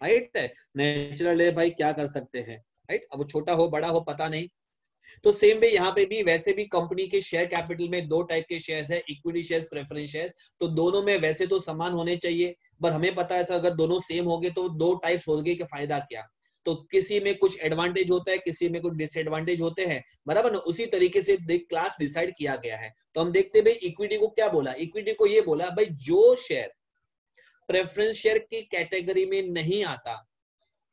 राइट है, नेचुरल है भाई, क्या कर सकते हैं। राइट, अब वो छोटा हो बड़ा हो पता नहीं। तो सेम वे यहाँ पे भी, वैसे भी कंपनी के शेयर कैपिटल में दो टाइप के शेयर्स है, इक्विटी शेयर्स प्रेफरेंस शेयर्स। तो दोनों में वैसे तो समान होने चाहिए, पर हमें पता है सर अगर दोनों सेम हो गए तो दो टाइप्स हो गए कि फायदा क्या। तो किसी में कुछ एडवांटेज होता है, किसी में कुछ डिसएडवांटेज होते हैं, बराबर ना? उसी तरीके से क्लास डिसाइड किया गया है। तो हम देखते भाई इक्विटी को क्या बोला, इक्विटी को ये बोला भाई जो शेयर प्रेफरेंस शेयर की कैटेगरी में नहीं आता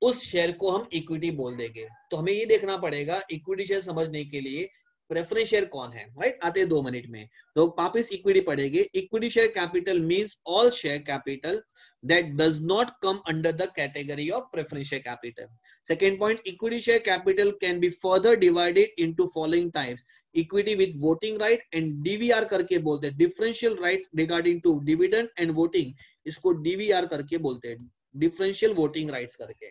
उस शेयर को हम इक्विटी बोल देंगे। तो हमें ये देखना पड़ेगा इक्विटी शेयर समझने के लिए प्रेफरेंस शेयर कौन है। राइट, आते 2 मिनट में तो वापिस इक्विटी पढ़ेंगे। Equity share capital means all share capital that does not come under the category of preference share capital. Second point, equity share capital can be further divided into following types: equity with voting right and DVR करके बोलते हैं, differential rights regarding to dividend and voting, इसको DVR करके बोलते हैं, differential voting rights करके।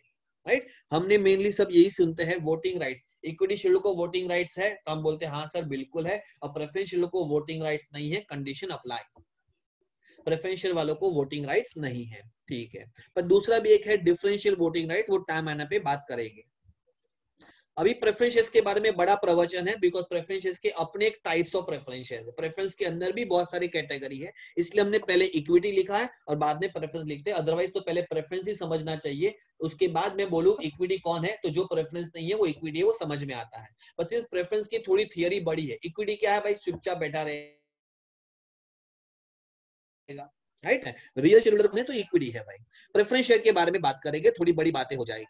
Right, हमने mainly सब यही सुनते हैं, वोटिंग राइट्स। इक्विटी शेयर को वोटिंग राइट्स है तो हम बोलते हैं हाँ सर बिल्कुल है, और प्रेफरेंस शेयर को वोटिंग राइट्स नहीं है, कंडीशन अप्लाई। प्रेफरेंशियल वालों को वोटिंग राइट्स नहीं है, ठीक है। पर दूसरा भी एक है डिफरेंशियल वोटिंग राइट्स, वो टाइम आने पे बात करेंगे। अभी प्रेफरेंसेस के बारे में बड़ा प्रवचन है, बिकॉज प्रेफरेंसेस के अपने एक टाइप्स ऑफ प्रेफरेंसेस है, प्रेफरेंस के अंदर भी बहुत सारी कैटेगरी है, इसलिए हमने पहले इक्विटी लिखा है और बाद में प्रेफरेंस लिखते हैं। अदरवाइज तो पहले प्रेफरेंस ही समझना चाहिए, उसके बाद मैं बोलूं इक्विटी कौन है, तो जो प्रेफरेंस नहीं है वो इक्विटी है, वो समझ में आता है। बस इस प्रेफरेंस की थोड़ी थियरी बड़ी है। इक्विटी क्या है भाई, चुपचाप बैठा रहेगा, राइट है। रियल शेयर होल्डर तो इक्विटी है भाई। प्रेफरेंस शेयर के बारे में बात करेंगे, थोड़ी बड़ी बातें हो जाएगी।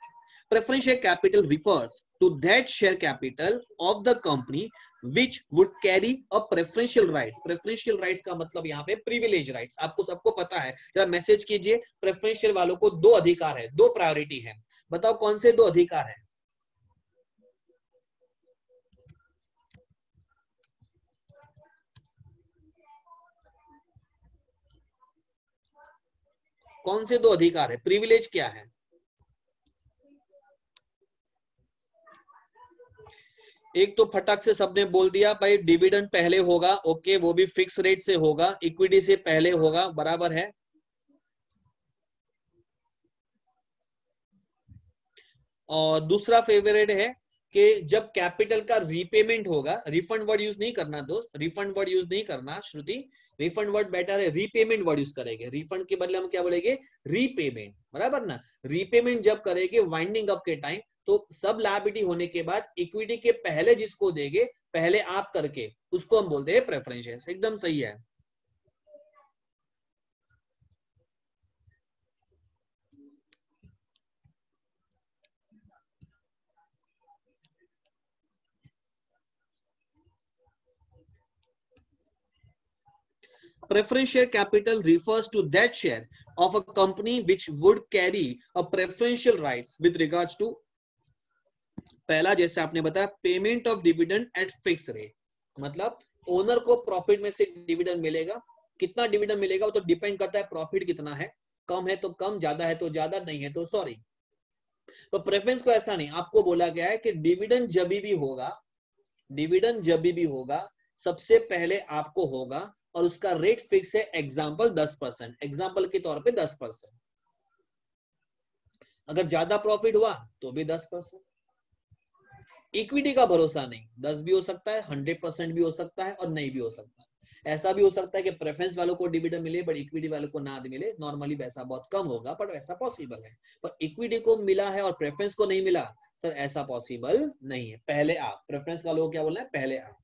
Preference share capital refers to that share capital of the company which would carry a preferential rights। preferential rights का मतलब यहाँ पे privilege rights, आपको सबको पता है। जरा मैसेज कीजिए, प्रेफरेंशियल वालों को दो अधिकार है, दो प्रायोरिटी है, बताओ कौन से दो अधिकार है? कौन से दो अधिकार है? प्रिविलेज क्या है? एक तो फटक से सबने बोल दिया भाई डिविडेंड पहले होगा, ओके, वो भी फिक्स रेट से होगा, इक्विटी से पहले होगा, बराबर है। और दूसरा फेवरेट है कि जब कैपिटल का रीपेमेंट होगा, रिफंड वर्ड यूज नहीं करना दोस्त, रिफंड वर्ड यूज नहीं करना श्रुति, रिफंड वर्ड बेटर है, रीपेमेंट वर्ड यूज करेंगे। रिफंड के बदले हम क्या बोलेंगे, रीपेमेंट, बराबर ना। रीपेमेंट जब करेंगे वाइंडिंग अप के टाइम, तो सब लायबिलिटी होने के बाद इक्विटी के पहले जिसको देंगे, पहले आप करके, उसको हम बोलते हैं प्रेफरेंस शेयर्स। एकदम सही है। Preference share capital refers to that share of a company which would carry a preferential rights with regards to, पहला जैसे आपने बताया, payment of dividend eight fix rate, मतलब ओनर को प्रॉफिट में से डिविडेंड मिलेगा। कितना डिविडेंड मिलेगा वो तो डिपेंड करता है प्रॉफिट कितना है, कम है तो कम, ज्यादा है तो ज्यादा, नहीं है तो सॉरी। तो प्रेफरेंस को ऐसा नहीं, आपको बोला गया है कि डिविडेंड जब भी होगा, डिविडेंड जब भी होगा सबसे पहले आपको होगा, और उसका रेट फिक्स है, एग्जांपल 10%, एग्जांपल के तौर पे 10%। अगर ज्यादा प्रॉफिट हुआ तो भी 10%। इक्विटी का भरोसा नहीं, 10 भी हो सकता है, 100% भी हो सकता है, और नहीं भी हो सकता है। ऐसा भी हो सकता है कि प्रेफरेंस वालों को डिविडेंड मिले बट इक्विटी वालों को ना मिले। नॉर्मली वैसा बहुत कम होगा, पर वैसा पॉसिबल है। पर इक्विटी को मिला है और प्रेफरेंस को नहीं मिला, सर ऐसा पॉसिबल नहीं है। पहले आप प्रेफरेंस वालों को क्या बोलना है, पहले आप।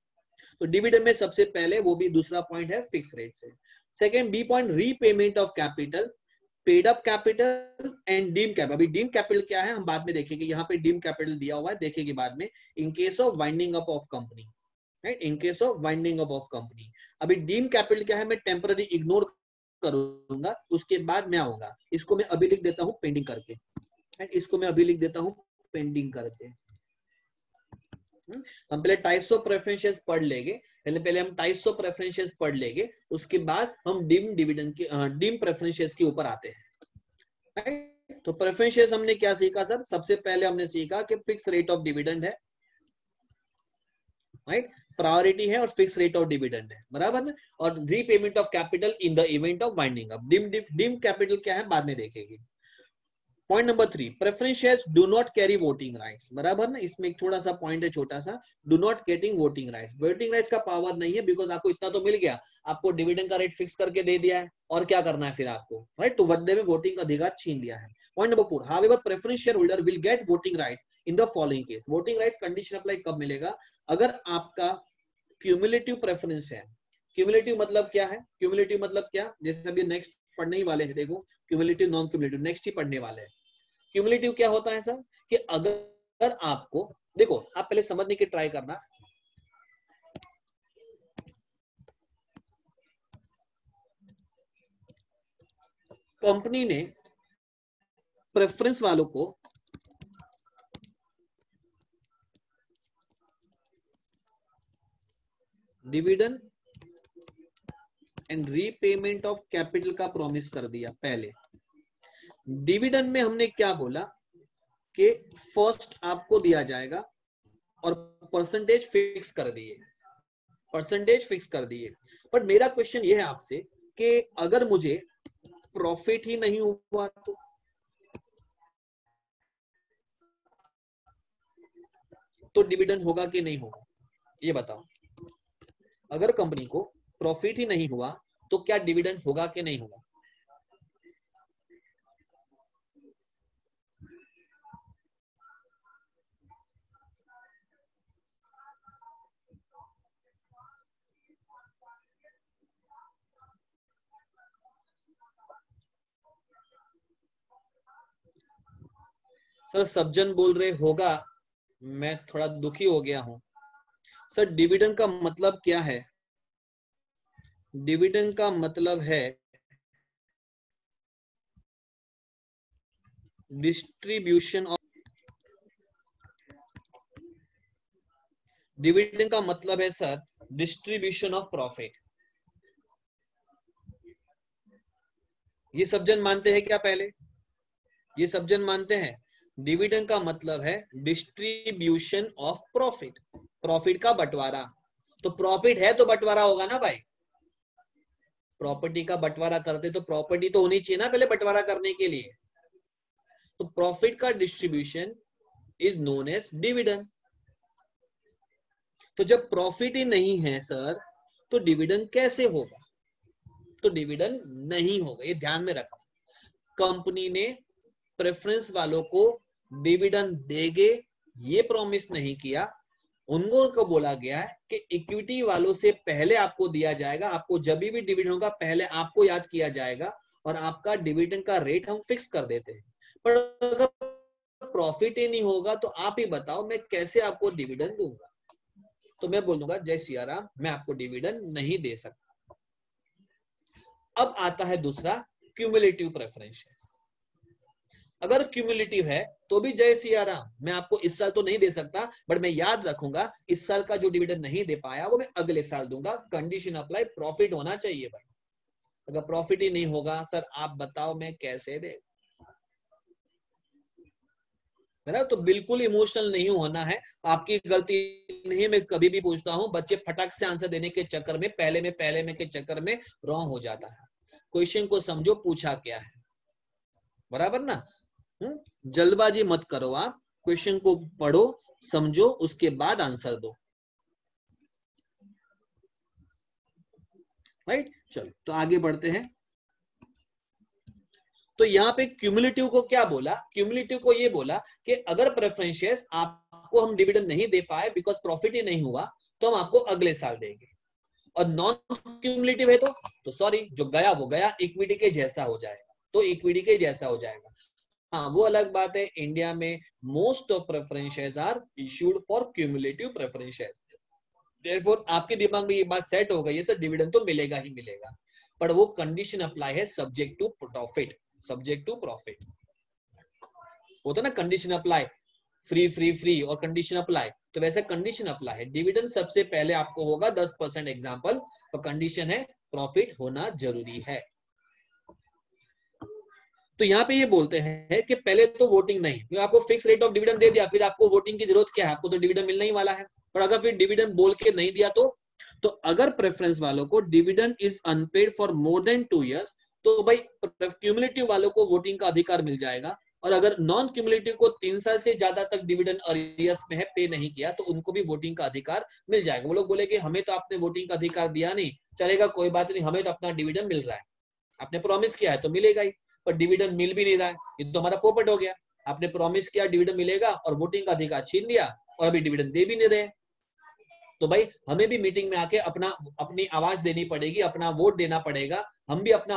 तो डिविडेंड में सबसे पहले, वो भी दूसरा पॉइंट है फिक्स रेट से। Second B point, repayment of capital, paid up capital and deem capital. अभी डीम कैपिटल क्या है हम बाद में देखेंगे, यहाँ पे डीम कैपिटल दिया हुआ है, देखेंगे बाद में। In case of winding up of company, right, in case of winding up of company. अभी डीम कैपिटल क्या है मैं टेम्पररी इग्नोर करूंगा, उसके बाद मैं आऊंगा। इसको मैं अभी लिख देता हूं पेंडिंग करके, राइट, इसको मैं अभी लिख देता हूं पेंडिंग करके। हम पहले टाइप्स ऑफ प्रेफरेंसेस पढ़ लेंगे, पहले हम टाइप्स ऑफ प्रेफरेंसेस पढ़ लेंगे, उसके बाद हम डीम डिविडेंड की, डीम प्रेफरेंसेस के ऊपर आते हैं, राइट। तो प्रेफरेंसेस हमने क्या सीखा सर, सबसे पहले हमने सीखा कि फिक्स रेट ऑफ डिविडेंड है, राइट, प्रायोरिटी है और फिक्स रेट ऑफ डिविडेंड है, बराबर ना। और repayment of capital in the event of winding up. Deem capital क्या है बाद में देखेंगे। Point number 3, preference shares do not carry voting rights, बराबर ना। इसमें एक थोड़ा सा पॉइंट है छोटा सा, do not getting voting rights. Voting rights का पावर नहीं है, बिकॉज आपको इतना तो मिल गया, आपको डिविडेंड का रेट फिक्स करके दे दिया है, और क्या करना है फिर आपको, राइट। तो बदले में वोटिंग का अधिकार छीन लिया है। Point number 4, however preference share holder will get voting rights in the following case. Voting rights condition apply कब मिलेगा, अगर आपका क्यूमुलेटिव प्रेफरेंस है। क्यूमुलेटिव मतलब क्या है, क्यूमुलेटिव मतलब क्या, जैसे अभी नेक्स्ट पढ़ने ही वाले हैं, देखो क्यूमुलेटिव नॉन क्यूमुलेटिव नेक्स्ट ही पढ़ने वाले हैं। क्यूमुलेटिव क्या होता है सर, कि अगर आपको, देखो आप पहले समझने की ट्राई करना, कंपनी ने प्रेफरेंस वालों को dividend and repayment of capital का प्रॉमिस कर दिया। पहले डिविडेंड में हमने क्या बोला कि फर्स्ट आपको दिया जाएगा, और परसेंटेज फिक्स कर दिए, परसेंटेज फिक्स कर दिए। बट मेरा क्वेश्चन ये है आपसे कि अगर मुझे प्रॉफिट ही नहीं हुआ तो डिविडेंड होगा कि नहीं होगा, ये बताओ। अगर कंपनी को प्रॉफिट ही नहीं हुआ तो क्या डिविडेंड होगा कि नहीं होगा। सर सब जन बोल रहे होगा, मैं थोड़ा दुखी हो गया हूं। सर डिविडेंड का मतलब क्या है, डिविडेंड का मतलब है डिस्ट्रीब्यूशन ऑफ, डिविडेंड का मतलब है सर डिस्ट्रीब्यूशन ऑफ प्रॉफिट। ये सब जन मानते हैं क्या, पहले ये सब जन मानते हैं डिविडेंड का मतलब है डिस्ट्रीब्यूशन ऑफ प्रॉफिट, प्रॉफिट का बंटवारा। तो प्रॉफिट है तो बंटवारा होगा ना भाई, प्रॉपर्टी का बंटवारा करते तो प्रॉपर्टी तो होनी चाहिए ना पहले बंटवारा करने के लिए। तो प्रॉफिट का distribution is known as dividend, तो जब प्रॉफिट ही नहीं है सर तो डिविडेंड कैसे होगा? तो डिविडेंड नहीं होगा, ये ध्यान में रखना। कंपनी ने प्रेफरेंस वालों को डिविडेंड देंगे ये प्रॉमिस नहीं किया, उनको बोला गया है कि इक्विटी वालों से पहले आपको दिया जाएगा, आपको जब भी डिविडेंड होगा पहले आपको याद किया जाएगा और आपका डिविडेंड का रेट हम फिक्स कर देते हैं। पर अगर प्रॉफिट ही नहीं होगा तो आप ही बताओ मैं कैसे आपको डिविडेंड दूंगा? तो मैं बोलूंगा जय सिया राम, मैं आपको डिविडेंड नहीं दे सकता। अब आता है दूसरा क्यूमुलेटिव प्रेफरेंस शेयर्स। अगर क्यूमुलेटिव है तो भी जय सिया राम, मैं आपको इस साल तो नहीं दे सकता, बट मैं याद रखूंगा इस साल का जो डिविडेंड नहीं दे पाया वो मैं अगले साल दूंगा। कंडीशन अप्लाई, प्रॉफिट होना चाहिए भाई। अगर प्रॉफिट ही नहीं होगा सर आप बताओ मैं कैसे दे? है ना? तो बिल्कुल इमोशनल नहीं होना है, आपकी गलती नहीं। मैं कभी भी पूछता हूं, बच्चे फटाक से आंसर देने के चक्कर में पहले में के चक्कर में रॉन्ग हो जाता है। क्वेश्चन को समझो पूछा क्या है, बराबर ना? जल्दबाजी मत करो, आप क्वेश्चन को पढ़ो समझो उसके बाद आंसर दो, राइट? चलो तो आगे बढ़ते हैं। तो यहाँ पे क्यूमुलेटिव को क्या बोला? क्यूमुलेटिव को ये बोला कि अगर प्रेफरेंस शेयर्स आपको हम डिविडेंड नहीं दे पाए बिकॉज प्रॉफिट ही नहीं हुआ तो हम आपको अगले साल देंगे। और नॉन क्यूमुलेटिव है तो सॉरी, जो गया वो गया, इक्विटी के जैसा हो जाएगा, तो इक्विटी के जैसा हो जाएगा। हाँ वो अलग बात है, इंडिया में most of preference shares are issued for cumulative preference shares. Therefore आपके दिमाग में ये बात सेट हो गई है सर डिविडेंड तो मिलेगा ही मिलेगा, पर वो कंडीशन अप्लाई है subject to profit, subject to profit होता ना condition apply, free free free और कंडीशन अप्लाई, तो वैसे कंडीशन अप्लाई है। डिविडेंड सबसे पहले आपको होगा 10% एग्जांपल, तो कंडीशन है प्रॉफिट होना जरूरी है। तो यहाँ पे ये बोलते हैं कि पहले तो वोटिंग नहीं, क्योंकि आपको फिक्स रेट ऑफ डिविडेंड दे दिया, फिर आपको वोटिंग की जरूरत क्या है? आपको तो डिविडेंड मिलना ही वाला है। पर अगर फिर डिविडेंड बोल के नहीं दिया तो अगर प्रेफरेंस वालों को dividend is unpaid for more than 2 years तो भाई क्यूमुलेटिव वालों को वोटिंग का अधिकार मिल जाएगा। और अगर नॉन क्यूमुलेटिव को 3 साल से ज्यादा तक डिविडेंड अरियर्स में है, पे नहीं किया, तो उनको भी वोटिंग का अधिकार मिल जाएगा। वो लोग बोलेंगे हमें तो आपने वोटिंग का अधिकार दिया नहीं, चलेगा कोई बात नहीं, हमें तो अपना डिविडेंड मिल रहा है, आपने प्रॉमिस किया है तो मिलेगा ही, पर डिविडेंड मिल भी नहीं रहा है, ये तो हमारा पोपट हो गया। आपने प्रॉमिस किया डिविडेंड मिलेगा और वोटिंग का अधिकार छीन लिया और अभी डिविडेंड दे भी नहीं रहे। तो भाई हमें भी मीटिंग में आके अपनी आवाज देनी पड़ेगी, अपना वोट देना पड़ेगा। हम भी अपना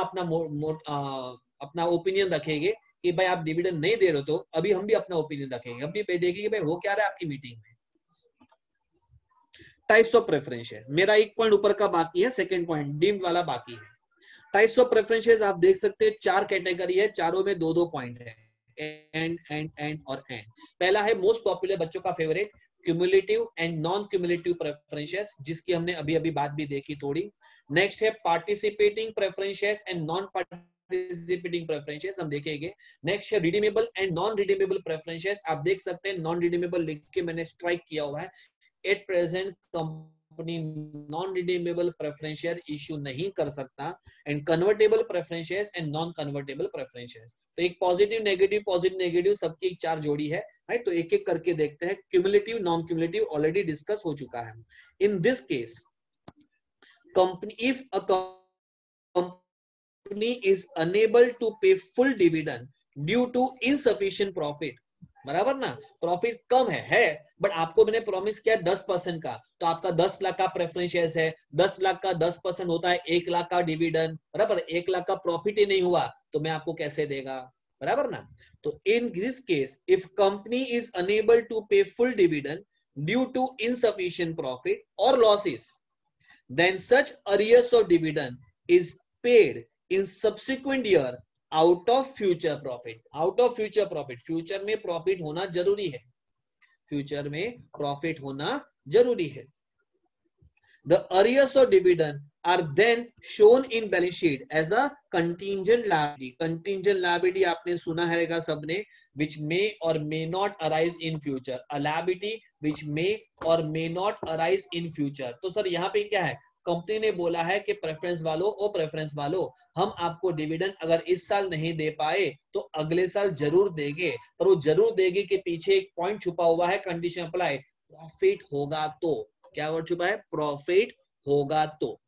ओपिनियन रखेंगे कि भाई आप डिविडेंड नहीं दे रहे, तो अभी हम भी अपना ओपिनियन रखेंगे, हम भी देखेंगे भाई हो क्या रहा है आपकी मीटिंग में। टाइप्स ऑफ प्रेफरेंस है, मेरा एक पॉइंट ऊपर का बाकी है, सेकंड पॉइंट डीम्ड वाला बाकी है। टाइप्स ऑफ प्रेफरेंसेस आप देख सकते हैं 4 कैटेगरी है, चारों में 2-2 पॉइंट है, एंड और एंड। पहला है मोस्ट पॉपुलर बच्चों का favourite cumulative and non cumulative preferences, जिसकी हमने अभी अभी बात भी देखी थोड़ी। नेक्स्ट है participating preferences and non participating preferences, हम देखेंगे। नेक्स्ट है redeemable and non redeemable preferences, आप देख सकते हैं नॉन रिडीमेबल लिख के मैंने स्ट्राइक किया हुआ है। At present company non redeemable preference share issue नहीं कर सकता। And convertible preference shares and non convertible preference shares, तो एक पॉजिटिव नेगेटिव सबकी एक 4 जोड़ी है, राइट? तो एक एक करके देखते हैं। Cumulative non cumulative already discussed हो चुका है। In this case company, if a company is unable to pay full dividend due to insufficient profit, बराबर ना? प्रॉफिट कम है बट आपको मैंने प्रॉमिस किया 10% का, तो आपका 10 लाख का प्रेफरेंस शेयर्स है, 10 लाख का 10% होता है 1 लाख का डिविडेंड, बराबर? 1 लाख का प्रॉफिट ही नहीं हुआ तो मैं आपको कैसे देगा, बराबर ना? तो in this case if company is unable to pay full dividend due to insufficient profit और losses, then such arrears of dividend is paid in subsequent year out of future profit. Out of future profit, future में profit होना जरूरी है, future में profit होना जरूरी है। The arrears of dividend are then shown in balance sheet as a contingent liability. Contingent liability आपने सुना है सबने, which may or may not arise in future. A liability which may or may not arise in future. तो sir यहाँ पे क्या है? Company ने बोला है कि प्रेफरेंस वालों हम आपको डिविडेंड अगर इस साल नहीं दे पाए तो अगले साल जरूर देंगे, पर वो जरूर देंगे के पीछे एक पॉइंट छुपा हुआ है, कंडीशन अप्लाई, प्रॉफिट होगा तो। क्या वर्ड छुपा है? प्रॉफिट होगा तो।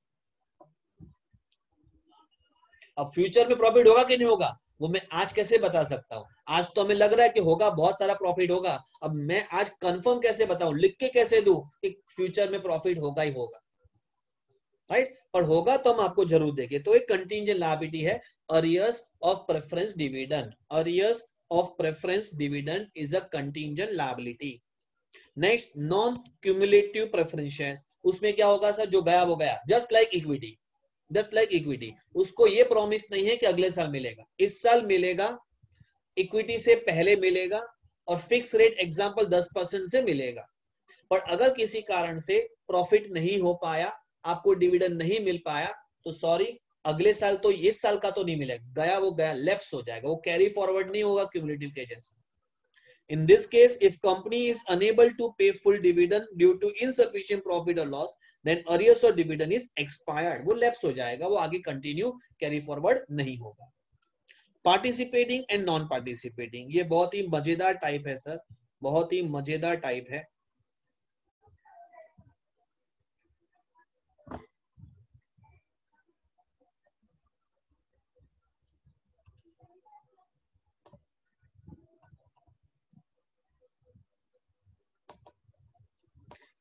अब फ्यूचर में प्रॉफिट होगा कि नहीं होगा वो मैं आज कैसे बता सकता हूं? आज तो हमें लग रहा है कि होगा, बहुत सारा प्रॉफिट होगा। अब मैं आज कंफर्म कैसे बताऊं, लिख के कैसे दूं कि फ्यूचर में प्रॉफिट होगा ही होगा, राइट? पर होगा तो हम आपको जरूर देंगे। तो एक कंटीजेंट लायबिलिटी है arrears of preference dividend. Arrears of preference dividend is a contingent liability. Next, non cumulative preference shares. उसमें क्या होगा सर? जो गया वो गया, just like equity. Just like equity, उसको ये प्रॉमिस नहीं है कि अगले साल मिलेगा, इस साल मिलेगा, इक्विटी से पहले मिलेगा, और फिक्स रेट एग्जांपल 10% से मिलेगा। पर अगर किसी कारण से प्रॉफिट नहीं हो पाया, आपको डिविडेंड नहीं मिल पाया, तो सॉरी, अगले साल तो इस साल का तो नहीं मिलेगा, गया वो गया, लैप्स हो जाएगा, वो कैरी फॉरवर्ड नहीं होगा क्यूमुलेटिव के जैसे। In this case, if company is unable to pay full dividend due to insufficient profit or loss, then arrears or dividend is expired. वो lapse हो जाएगा, वो आगे continue carry forward नहीं होगा। Participating and non participating, ये बहुत ही मजेदार टाइप है सर, बहुत ही मजेदार टाइप है।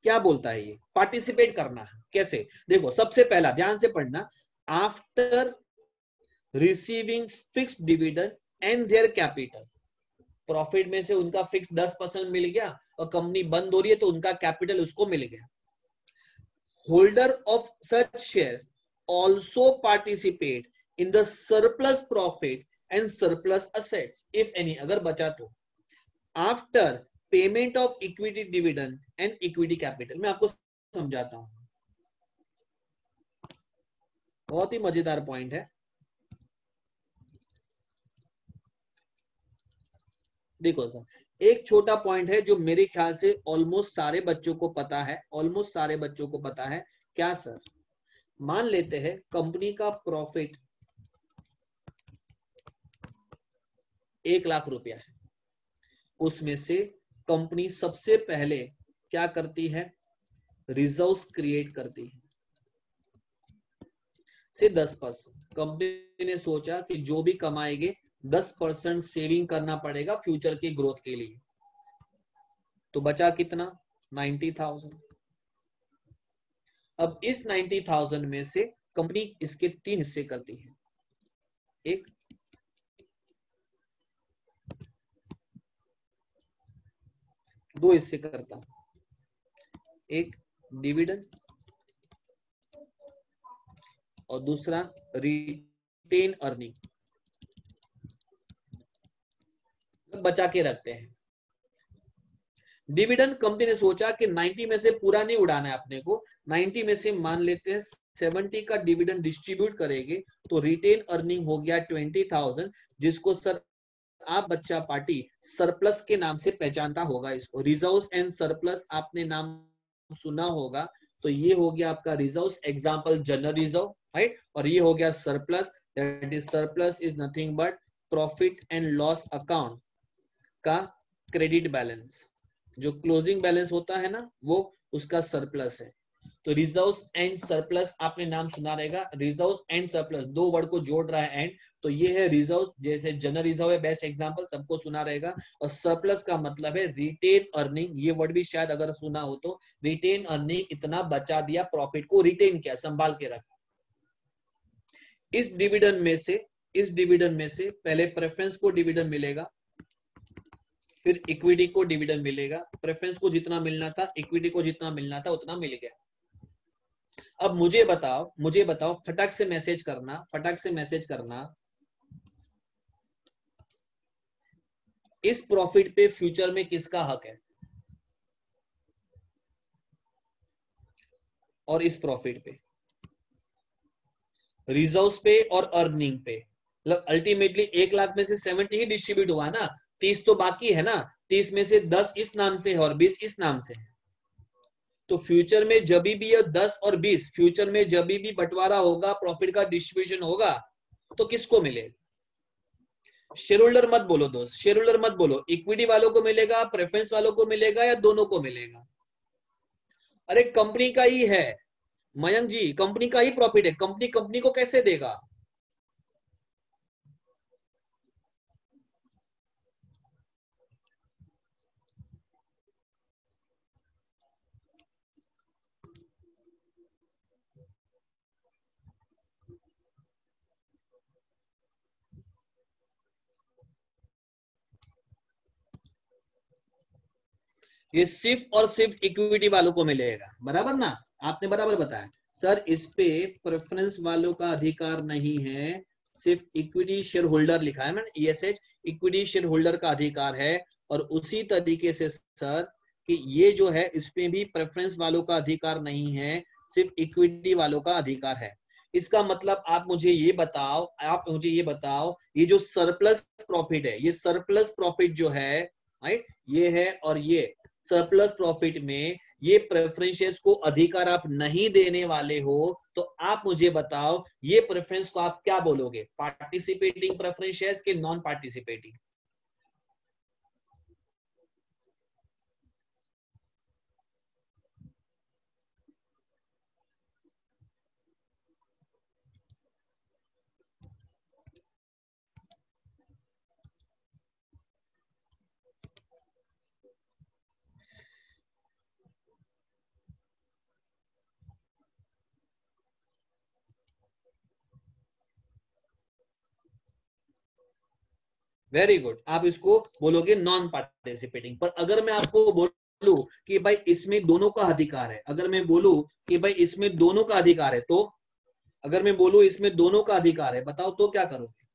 क्या बोलता है ये? पार्टिसिपेट करना है कैसे? देखो, सबसे पहला ध्यान से पढ़ना, after receiving fixed dividend and their capital, profit में से उनका फिक्स 10% मिल गया और कंपनी बंद हो रही है तो उनका कैपिटल उसको मिल गया। Holder of such shares also participate in the surplus profit and surplus assets if any, अगर बचा तो, after payment of equity dividend and equity capital. मैं आपको समझाता हूं, बहुत ही मजेदार पॉइंट है। देखो सर, एक छोटा पॉइंट है जो मेरे ख्याल से ऑलमोस्ट सारे बच्चों को पता है, ऑलमोस्ट सारे बच्चों को पता है। क्या सर? मान लेते हैं कंपनी का प्रॉफिट 1,00,000 रुपया है, उसमें से कंपनी सबसे पहले क्या करती है? रिजर्व्स क्रिएट करती है से 10%। कंपनी ने सोचा कि जो भी कमाएंगे 10% सेविंग करना पड़ेगा फ्यूचर के ग्रोथ के लिए, तो बचा कितना? 90,000। अब इस 90,000 में से कंपनी इसके 3 हिस्से करती है। एक, दो हिस्से करता है, एक डिविडेंड और दूसरा रिटेन अर्निंग, बचा के रखते हैं। डिविडेंड कंपनी ने सोचा कि 90 में से पूरा नहीं उड़ाना है अपने को, 90 में से मान लेते हैं 70 का डिविडेंड डिस्ट्रीब्यूट करेंगे, तो रिटेन अर्निंग हो गया 20,000, जिसको सर आप बच्चा पार्टी सरप्लस के नाम से पहचानता होगा। इसको रिजर्व्स एंड सरप्लस आपने नाम सुना होगा, तो ये हो गया आपका reserves, example general reserve, right? और ये हो गया surplus, that is surplus is nothing but profit and loss account का क्रेडिट बैलेंस, जो क्लोजिंग बैलेंस होता है ना, वो उसका सरप्लस है। तो रिजर्व्स एंड सरप्लस आपने नाम सुना रहेगा, रिजर्व्स एंड सरप्लस, दो वर्ड को जोड़ रहा है एंड, तो ये है रिजर्व, जैसे जनरल रिजर्व है बेस्ट एग्जांपल, सबको सुना रहेगा। और सरप्लस का मतलब है रिटेन अर्निंग, ये वर्ड भी शायद अगर सुना हो तो, रिटेन अर्निंग, इतना बचा दिया, प्रॉफिट को रिटेन किया, संभाल के रखा। इस डिविडेंड में से पहले प्रेफरेंस को डिविडेंड मिलेगा, फिर इक्विटी को डिविडेंड मिलेगा। प्रेफरेंस को जितना मिलना था, इक्विटी को जितना मिलना था, उतना मिल गया। अब मुझे बताओ, फटाक से मैसेज करना, इस प्रॉफिट पे फ्यूचर में किसका हक है? और इस प्रॉफिट पे, रिजर्व्स पे और अर्निंग पे, मतलब अल्टीमेटली 1,00,000 में से 70 ही डिस्ट्रीब्यूट हुआ ना, 30 तो बाकी है ना, 30 में से 10 इस नाम से है और 20 इस नाम से है। तो फ्यूचर में जब भी ये 10 और 20 फ्यूचर में जब भी बंटवारा होगा, प्रॉफिट का डिस्ट्रीब्यूशन होगा, तो किसको मिलेगा? शेयर होल्डर मत बोलो दोस्त, शेयर होल्डर मत बोलो, इक्विटी वालों को मिलेगा, प्रेफरेंस वालों को मिलेगा, या दोनों को मिलेगा? अरे कंपनी का ही है मयंक जी, कंपनी का ही प्रॉफिट है, कंपनी कंपनी को कैसे देगा? ये सिर्फ और सिर्फ इक्विटी वालों को मिलेगा, बराबर ना? आपने बराबर बताया सर, इस पे प्रेफरेंस वालों का अधिकार नहीं है, सिर्फ इक्विटी शेयर होल्डर लिखा है मैंने, ईएसएच, इक्विटी शेयर होल्डर का अधिकार है। और उसी तरीके से सर कि ये जो है इसमें भी प्रेफरेंस वालों का अधिकार नहीं है, सिर्फ इक्विटी वालों का अधिकार है। इसका मतलब आप मुझे ये बताओ, ये जो सरप्लस प्रॉफिट है, ये सरप्लस प्रॉफिट जो है, राइट, ये है, और ये सरप्लस प्रॉफिट में ये प्रेफरेंसेस को अधिकार आप नहीं देने वाले हो, तो आप मुझे बताओ ये प्रेफरेंस को आप क्या बोलोगे, पार्टिसिपेटिंग प्रेफरेंसेस के नॉन पार्टिसिपेटिंग? वेरी गुड, आप इसको बोलोगे नॉन पार्टिसिपेटिंग। पर अगर मैं आपको बोलूं कि भाई इसमें दोनों का अधिकार है, अगर मैं बोलूं कि भाई इसमें दोनों का अधिकार है, तो अगर मैं बोलूं इसमें दोनों का अधिकार है, बताओ तो क्या करोगे?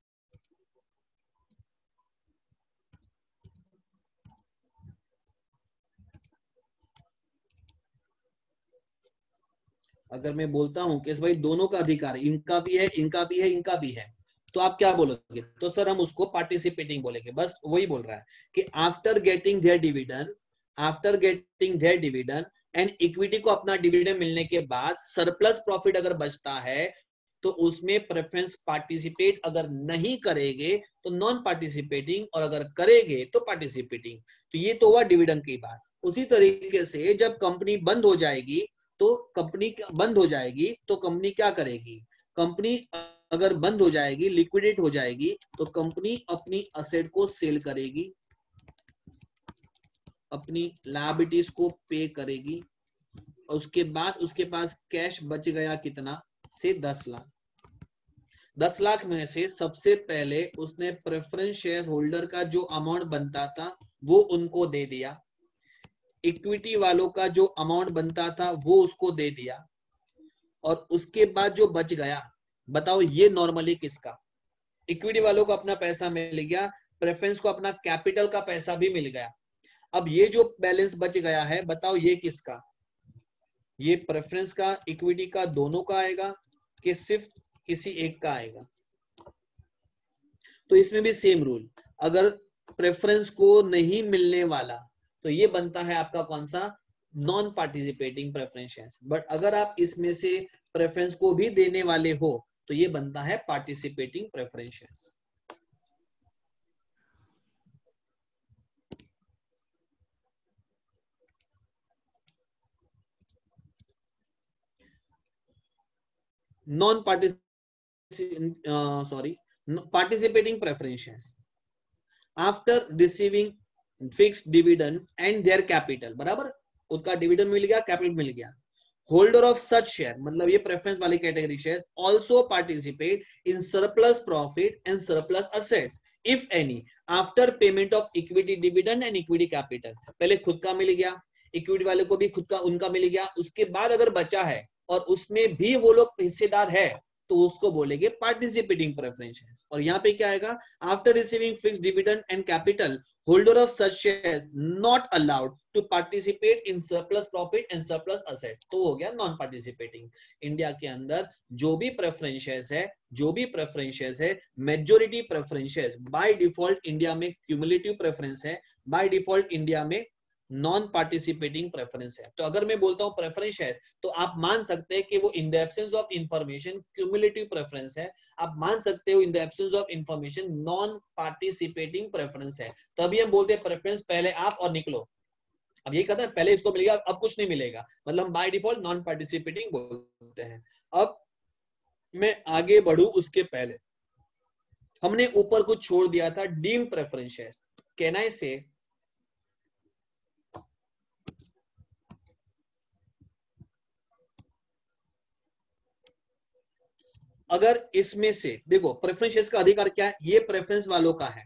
अगर मैं बोलता हूं कि भाई दोनों का अधिकार है, इनका भी है, इनका भी है, इनका भी है, तो आप क्या बोलोगे? तो सर हम उसको पार्टिसिपेटिंग बोलेंगे। बस वही बोल रहा है कि after getting their dividend and equity को अपना डिविडेंड मिलने के बाद सरप्लस प्रॉफिट अगर बचता है, तो उसमें प्रेफरेंस पार्टिसिपेट अगर नहीं करेंगे तो नॉन पार्टिसिपेटिंग, और अगर करेंगे तो पार्टिसिपेटिंग। तो ये तो हुआ डिविडेंड की बात। उसी तरीके से जब कंपनी बंद हो जाएगी, तो कंपनी क्या करेगी? कंपनी अगर बंद हो जाएगी, लिक्विडेट हो जाएगी, तो कंपनी अपनी असेट को सेल करेगी, अपनी लायबिलिटीज को पे करेगी, और उसके बाद उसके पास कैश बच गया कितना से 10 लाख। 10 लाख में से सबसे पहले उसने प्रेफरेंस शेयर होल्डर का जो अमाउंट बनता था वो उनको दे दिया, इक्विटी वालों का जो अमाउंट बनता था वो उसको दे दिया, और उसके बाद जो बच गया, बताओ ये नॉर्मली किसका? इक्विटी वालों को अपना पैसा मिल गया, प्रेफरेंस को अपना कैपिटल का पैसा भी मिल गया। अब ये जो बैलेंस बच गया है, बताओ ये किसका? ये प्रेफरेंस का, इक्विटी का, दोनों का आएगा कि सिर्फ किसी एक का आएगा? तो इसमें भी सेम रूल, अगर प्रेफरेंस को नहीं मिलने वाला तो ये बनता है आपका कौन सा? Non participating preference. बट अगर आप इसमें से प्रेफरेंस को भी देने वाले हो तो ये बनता है participating preference. Non participating preference after receiving fixed dividend and their capital, बराबर, उसका डिविडेंड मिल गया, कैपिटल मिल गया। होल्डर ऑफ सच शेयर, मतलब ये प्रेफरेंस वाली category share, also participate in surplus profit and surplus assets if any after payment of equity dividend and equity capital. पहले खुद का मिल गया, इक्विटी वाले को भी खुद का उनका मिल गया, उसके बाद अगर बचा है और उसमें भी वो लोग हिस्सेदार है तो उसको बोलेंगे पार्टिसिपेटिंग प्रेफरेंस। और यहाँ पे क्या आएगा? After receiving fixed dividend and capital, holder of such shares not allowed to participate in surplus profit and surplus asset. तो हो गया नॉन पार्टिसिपेटिंग। इंडिया के अंदर जो भी प्रेफरेंसेस है, majority preferences by default India में क्यूमुलेटिव प्रेफरेंस है, बाय डिफॉल्ट इंडिया में नॉन पार्टिसिपेटिंग प्रेफरेंस है। तो अगर मैं बोलता हूं प्रेफरेंस है, तो आप मान सकते हैं कि वो in the absence of information cumulative preference है, आप मान सकते हो in the absence of information non participating preference है। तभी हम बोलते हैं प्रेफरेंस, पहले आप और निकलो। अब यही कहते हैं पहले इसको मिलेगा अब कुछ नहीं मिलेगा, मतलब हम बाय डिफॉल्ट नॉन पार्टिसिपेटिंग बोलते हैं। अब मैं आगे बढ़ू उसके पहले हमने ऊपर कुछ छोड़ दिया था, deem preference shares. Can I say अगर इसमें से देखो प्रेफरेंस शेयर्स का अधिकार क्या है, ये प्रेफरेंस वालों का है।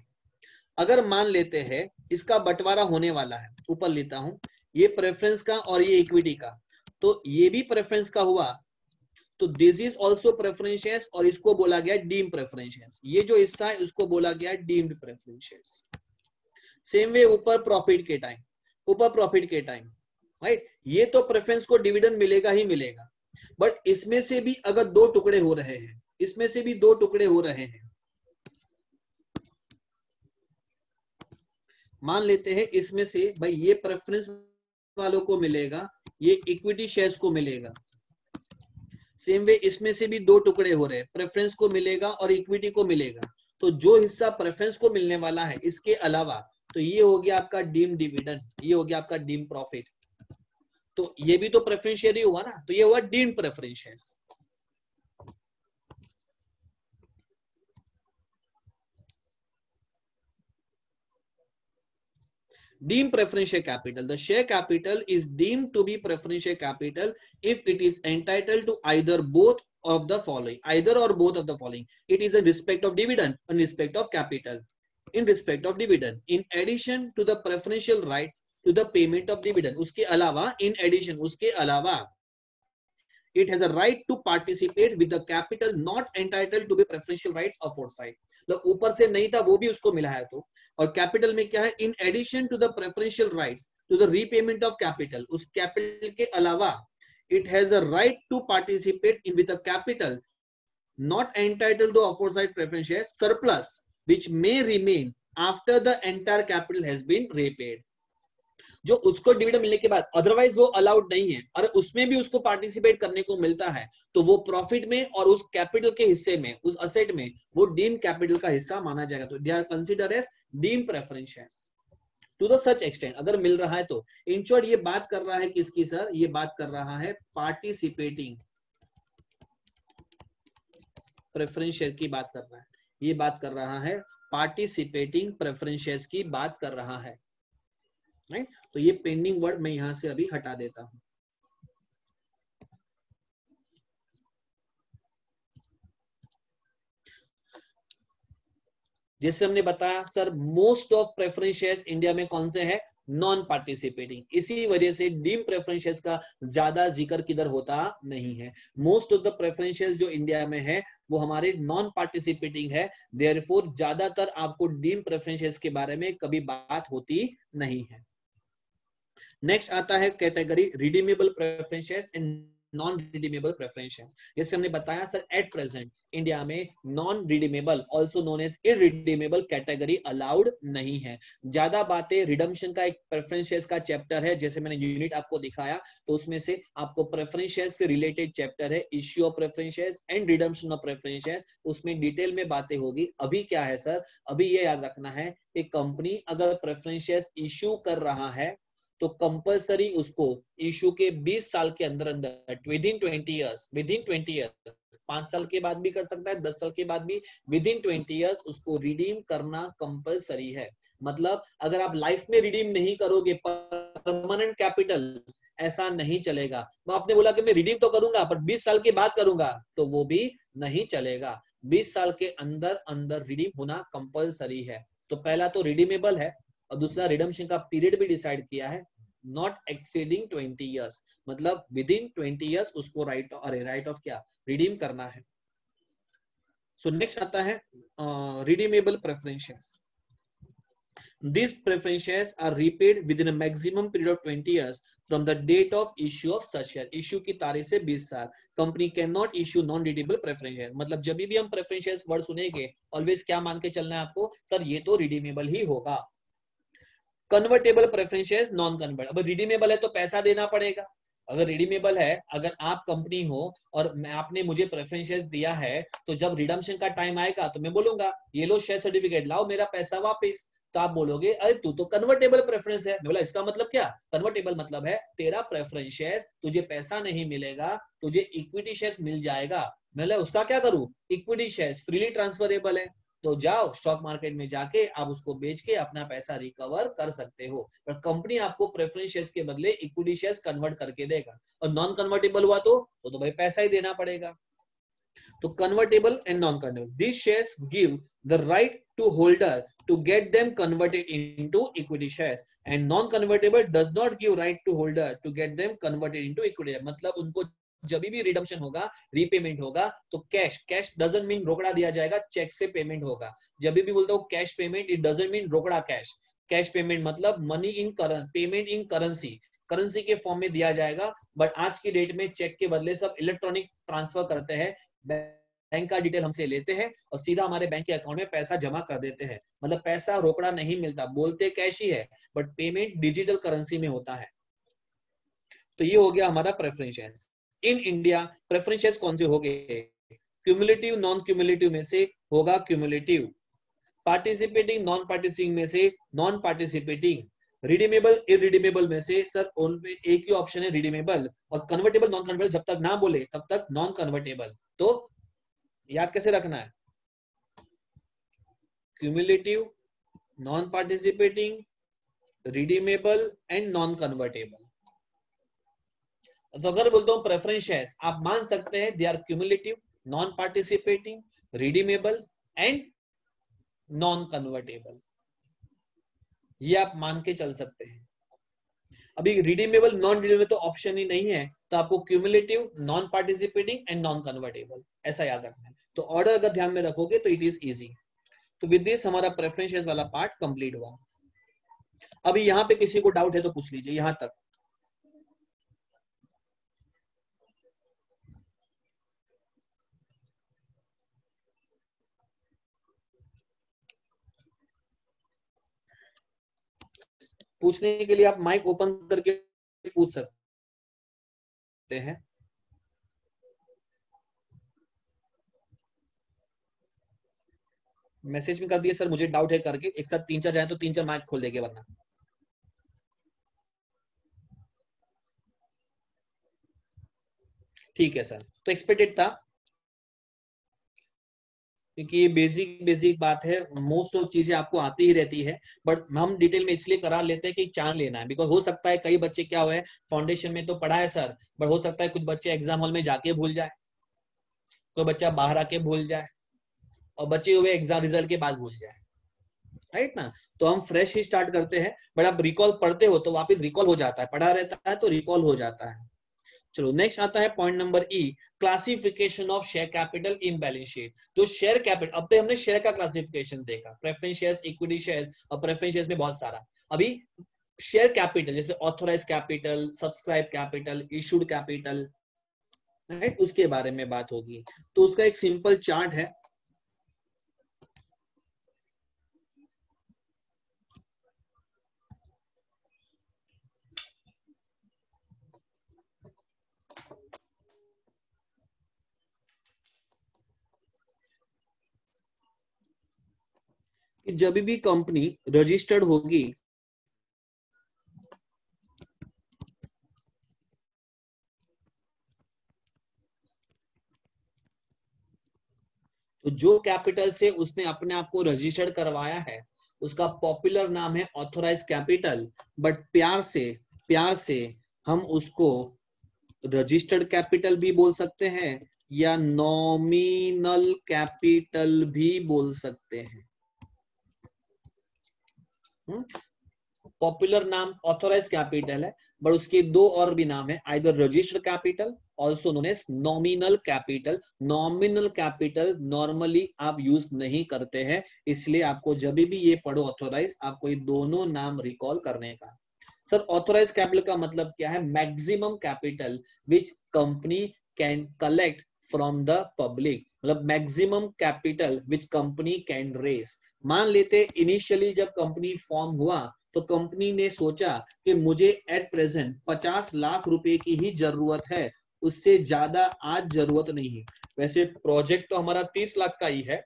अगर मान लेते हैं इसका बंटवारा होने वाला है, ऊपर लेता हूं, ये प्रेफरेंस का और ये इक्विटी का, तो ये भी प्रेफरेंस का हुआ, तो this is also preference shares और इसको बोला गया डीम प्रेफरेंस शेयर्स। ये जो हिस्सा है उसको बोला गया deemed preference shares. Same way ऊपर प्रॉफिट के टाइम, ऊपर प्रॉफिट के टाइम, राइट, ये तो प्रेफरेंस को डिविडेंड मिलेगा ही मिलेगा, बट इसमें से भी अगर दो टुकड़े हो रहे हैं, इसमें से भी दो टुकड़े हो रहे हैं, मान लेते हैं इसमें से भाई ये प्रेफरेंस वालों को मिलेगा, ये इक्विटी शेयर्स को मिलेगा। सेम वे इसमें से भी दो टुकड़े हो रहे हैं, प्रेफरेंस को मिलेगा और इक्विटी को मिलेगा। तो जो हिस्सा प्रेफरेंस को मिलने वाला है इसके अलावा, तो ये हो गया आपका डीम डिविडेंड, ये हो गया आपका डीम प्रॉफिट, तो ये भी तो प्रेफरेंस शेयर ही हुआ ना, तो ये हुआ deem preference shares. Deemed preference share capital. The share capital is deemed to be preference share capital if it is entitled to either both of the following, either or both of the following. It is in respect of dividend, in respect of capital, in respect of dividend. In addition to the preferential rights to the payment of dividend, उसके अलावा, in addition, उसके अलावा, it has a right to participate with the capital not entitled to be preferential rights aforesaid. मतलब ऊपर से नहीं था वो भी उसको मिला है, तो और कैपिटल में क्या है, in addition to the preferential rights to the repayment of capital, उस कैपिटल के अलावा it has a right to participate in with the capital not entitled to aforesaid preference share surplus which may remain after the entire capital has been repaid. जो उसको dividend मिलने के बाद otherwise वो allowed नहीं है, और उसमें भी उसको पार्टिसिपेट करने को मिलता है, तो वो प्रॉफिट में और उस कैपिटल के हिस्से में, उस असेट में वो डीम कैपिटल का हिस्सा माना जाएगा। तो they are considered as deem preference shares to the such extent. अगर मिल रहा है तो इन शॉर्ट ये बात कर रहा है किसकी सर, ये बात कर रहा है पार्टिसिपेटिंग प्रेफरेंस शेयर की बात कर रहा है, ये बात कर रहा है पार्टिसिपेटिंग प्रेफरेंस शेयर्स की बात कर रहा है, राइट। तो ये पेंडिंग वर्ड मैं यहां से अभी हटा देता हूं। जैसे हमने बताया sir most of preference shares India में कौन से हैं, नॉन पार्टिसिपेटिंग, इसी वजह से डीम प्रेफरेंस शेयर्स का ज्यादा जिक्र किधर होता नहीं है। Most of the preference shares जो इंडिया में है वो हमारे नॉन पार्टिसिपेटिंग है, देयरफॉर ज्यादातर आपको डीम प्रेफरेंस शेयर्स के बारे में कभी बात होती नहीं है। नेक्स्ट आता है category redeemable preference shares and non redeemable preference shares. जैसे हमने बताया सर एट प्रेजेंट इंडिया में non redeemable also known as irredeemable category allowed नहीं है। ज्यादा बातें रिडम्पशन का एक प्रेफरेंस शेयर्स का चैप्टर है, जैसे मैंने यूनिट आपको दिखाया, तो उसमें से आपको प्रेफरेंस शेयर्स से रिलेटेड चैप्टर है issue of preference shares and redemption of preference shares, उसमें डिटेल में बातें होगी। अभी क्या है सर, अभी ये याद रखना है कि कंपनी अगर प्रेफरेंस शेयर्स इश्यू कर रहा है तो कंपलसरी उसको इशू के 20 साल के अंदर अंदर विदिन 20 इयर्स 5 साल के बाद भी कर सकता है, 10 साल के बाद भी, विदिन 20 इयर्स उसको रिडीम करना कंपलसरी है। मतलब अगर आप लाइफ में रिडीम नहीं करोगे परमानेंट कैपिटल, ऐसा नहीं चलेगा। तो आपने बोला कि मैं रिडीम तो करूंगा पर 20 साल के बाद करूंगा, तो वो भी नहीं चलेगा। 20 साल के अंदर अंदर रिडीम होना कंपलसरी है। तो पहला तो रिडीमेबल है और दूसरा रिडम्पशन का पीरियड भी डिसाइड किया है, नॉट एक्सीडिंग 20 इयर्स, मतलब विदिन 20 इयर्स उसको राइट ऑफ क्या, रिडीम करना है। सो नेक्स्ट आता है redeemable preference shares. These preference shares are repaid within a maximum period of 20 years from the date of issue of such share. Issue की तारीख से 20 साल। Company can not issue non redeemable preference share. मतलब जब भी हम preference shares word सुनेंगे always क्या मान के चलना है आपको, सर ये तो रिडीमेबल ही होगा। Convertible preference shares non convert, अब रिडीमेबल है तो पैसा देना पड़ेगा। अगर रिडीमेबल है, अगर आप कंपनी हो और आपने मुझे प्रेफरेंस शेयर्स दिया है, तो जब रिडम्पशन का टाइम आएगा तो मैं बोलूंगा ये लो शेयर सर्टिफिकेट लाओ, मेरा पैसा वापस। तो आप बोलोगे अरे तू तो कन्वर्टेबल प्रेफरेंस है। बोला इसका मतलब क्या? कन्वर्टेबल मतलब है तेरा प्रेफरेंस शेयर, तुझे पैसा नहीं मिलेगा, तुझे इक्विटी शेयर्स मिल जाएगा। मैं उसका क्या करूं? इक्विटी शेयर्स फ्रीली ट्रांसफरेबल है, तो जाओ स्टॉक मार्केट में जाके आप उसको बेच के अपना पैसा रिकवर कर सकते हो। पर कंपनी आपको प्रेफरेंस शेयर्स के बदले इक्विटी शेयर्स कन्वर्ट करके देगा, और नॉन कन्वर्टेबल हुआ तो भाई पैसा ही देना पड़ेगा। तो convertible and non convertible, these shares give the right to holder to get them converted into equity shares, and non convertible does not give right to holder to get them converted into equity। मतलब उनको जब भी redemption होगा, repayment होगा, तो cash doesn't mean रोकड़ा दिया जाएगा, चेक से पेमेंट होगा। जब भी बोलता हूँ cash payment, it doesn't mean रोकड़ा कैश पेमेंट मतलब money in payment in currency के फॉर्म में दिया जाएगा। बट आज की डेट में चेक के बदले सब इलेक्ट्रॉनिक ट्रांसफर करते हैं, बैंक का डिटेल हमसे लेते हैं और सीधा हमारे बैंक के अकाउंट में पैसा जमा कर देते हैं। मतलब पैसा रोकड़ा नहीं मिलता, बोलते कैश ही है बट पेमेंट डिजिटल करेंसी में होता है। तो ये हो गया हमारा preference shares. In India preference shares कौन से हो गए? क्यूमुलेटिव नॉन क्यूमुलेटिव में से होगा क्यूमुलेटिव, पार्टिसिपेटिंग नॉन पार्टिसिपेटिंग में से नॉन पार्टिसिपेटिंग, रिडीमेबल इरिडीमेबल में से सर एक ही ऑप्शन है रिडीमेबल, और कन्वर्टेबल नॉन कन्वर्टेबल जब तक ना बोले तब तक नॉन कन्वर्टेबल। तो याद कैसे रखना है? Cumulative, non participating, redeemable and non convertible. तो अगर बोलता हूं प्रेफरेंस शेयर्स, आप मान सकते हैं they are cumulative, non participating, redeemable and non convertible, ये आप मान के चल सकते हैं। अभी रिडीमेबल नॉन रिडीमेबल तो ऑप्शन ही नहीं है, तो आपको cumulative, non participating and non convertible ऐसा याद रखना है। तो ऑर्डर अगर ध्यान में रखोगे तो इट इज इजी। तो विद दिस हमारा प्रेफरेंस शेयर्स वाला पार्ट कंप्लीट हुआ। अभी यहाँ पे किसी को डाउट है तो पूछ लीजिए यहां तक। पूछने के लिए आप माइक ओपन करके पूछ सकते हैं। मैसेज में कर दिए सर मुझे डाउट है करके, एक साथ 3-4 जाए तो 3-4 माइक खोल देंगे वरना। ठीक है सर, तो एक्सपेक्टेड था क्योंकि ये बेसिक बात है, मोस्ट ऑफ चीजें आपको आती ही रहती है, बट हम डिटेल में इसलिए करा लेते हैं कि चांस लेना है। बिकॉज हो सकता है कई बच्चे क्या हुए फाउंडेशन में तो पढ़ा है सर, बट हो सकता है कुछ बच्चे एग्जाम हॉल में जाके भूल जाए, कोई बच्चा बाहर आके भूल जाए, और बचे हुए एग्जाम रिजल्ट के बाद भूल जाए, राइट ना। तो हम फ्रेश ही स्टार्ट करते हैं, बट आप रिकॉल पढ़ते हो तो वापस रिकॉल हो जाता है, पढ़ा रहता है तो रिकॉल हो जाता है। चलो नेक्स्ट आता है point number E, classification of share capital in balance sheet. तो शेयर कैपिटल, अब तक हमने शेयर का क्लासिफिकेशन देखा, प्रेफरेंस शेयर्स, इक्विटी शेयर्स, और प्रेफरेंस शेयर्स में बहुत सारा। अभी शेयर कैपिटल जैसे authorise capital, subscribe capital, issued capital, right, उसके बारे में बात होगी। तो उसका एक सिंपल चार्ट है, कि जब भी कंपनी रजिस्टर्ड होगी तो जो कैपिटल से उसने अपने आप को रजिस्टर्ड करवाया है उसका पॉपुलर नाम है ऑथोराइज कैपिटल, बट प्यार से हम उसको रजिस्टर्ड कैपिटल भी बोल सकते हैं या नॉमिनल कैपिटल भी बोल सकते हैं। पॉपुलर नाम ऑथोराइज कैपिटल है, बट उसके दो और भी नाम है, either registered capital, also known as nominal capital. Nominal capital normally आप यूज नहीं करते हैं, इसलिए आपको जब भी ये पढ़ो ऑथोराइज, आपको ये दोनों नाम रिकॉल करने का। सर ऑथोराइज कैपिटल का मतलब क्या है? Maximum capital which company can collect from the public, मतलब maximum capital which company can raise. मान लेते इनिशियली जब कंपनी फॉर्म हुआ तो कंपनी ने सोचा कि मुझे एट प्रेजेंट 50 लाख रुपए की ही जरूरत है, उससे ज्यादा आज जरूरत नहीं है। वैसे प्रोजेक्ट तो हमारा 30 लाख का ही है,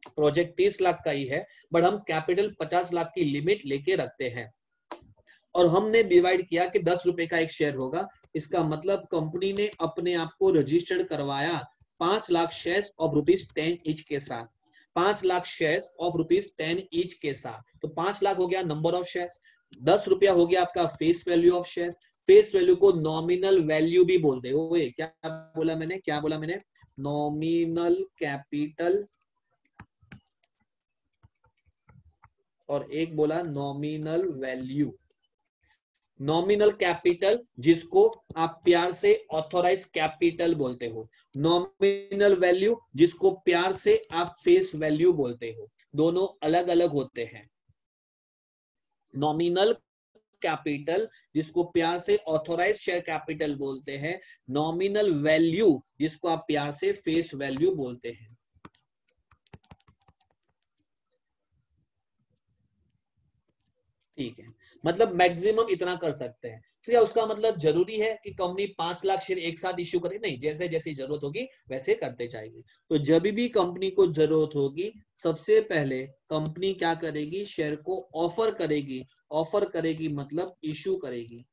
प्रोजेक्ट 30 लाख का ही है, बट हम कैपिटल 50 लाख की लिमिट लेके रखते हैं और हमने डिवाइड किया कि 10 रुपए का एक शेयर होगा। इसका मतलब कंपनी ने अपने आप को रजिस्टर्ड करवाया 5 लाख शेयर्स ऑफ ₹10 ईच के साथ, 5 लाख शेयर्स ऑफ ₹10 ईच के साथ। तो 5 लाख हो गया नंबर ऑफ शेयर्स, 10 रुपया हो गया आपका face value of shares. Face value को नॉमिनल वैल्यू भी बोलते हैं। क्या बोला मैंने? नॉमिनल कैपिटल और एक बोला नॉमिनल वैल्यू। नॉमिनल कैपिटल जिसको आप प्यार से ऑथोराइज कैपिटल बोलते हो, नॉमिनल वैल्यू जिसको प्यार से आप फेस वैल्यू बोलते हो, दोनों अलग अलग होते हैं। नॉमिनल कैपिटल जिसको प्यार से ऑथोराइज शेयर कैपिटल बोलते हैं, नॉमिनल वैल्यू जिसको आप प्यार से फेस वैल्यू बोलते हैं। ठीक है, मतलब मैक्सिमम इतना कर सकते हैं। तो क्या उसका मतलब जरूरी है कि कंपनी 5 लाख शेयर एक साथ इश्यू करे? नहीं, जैसे जैसी जरूरत होगी वैसे करते जाएगी। तो जब भी कंपनी को जरूरत होगी सबसे पहले कंपनी क्या करेगी? शेयर को ऑफर करेगी। ऑफर करेगी मतलब इश्यू करेगी।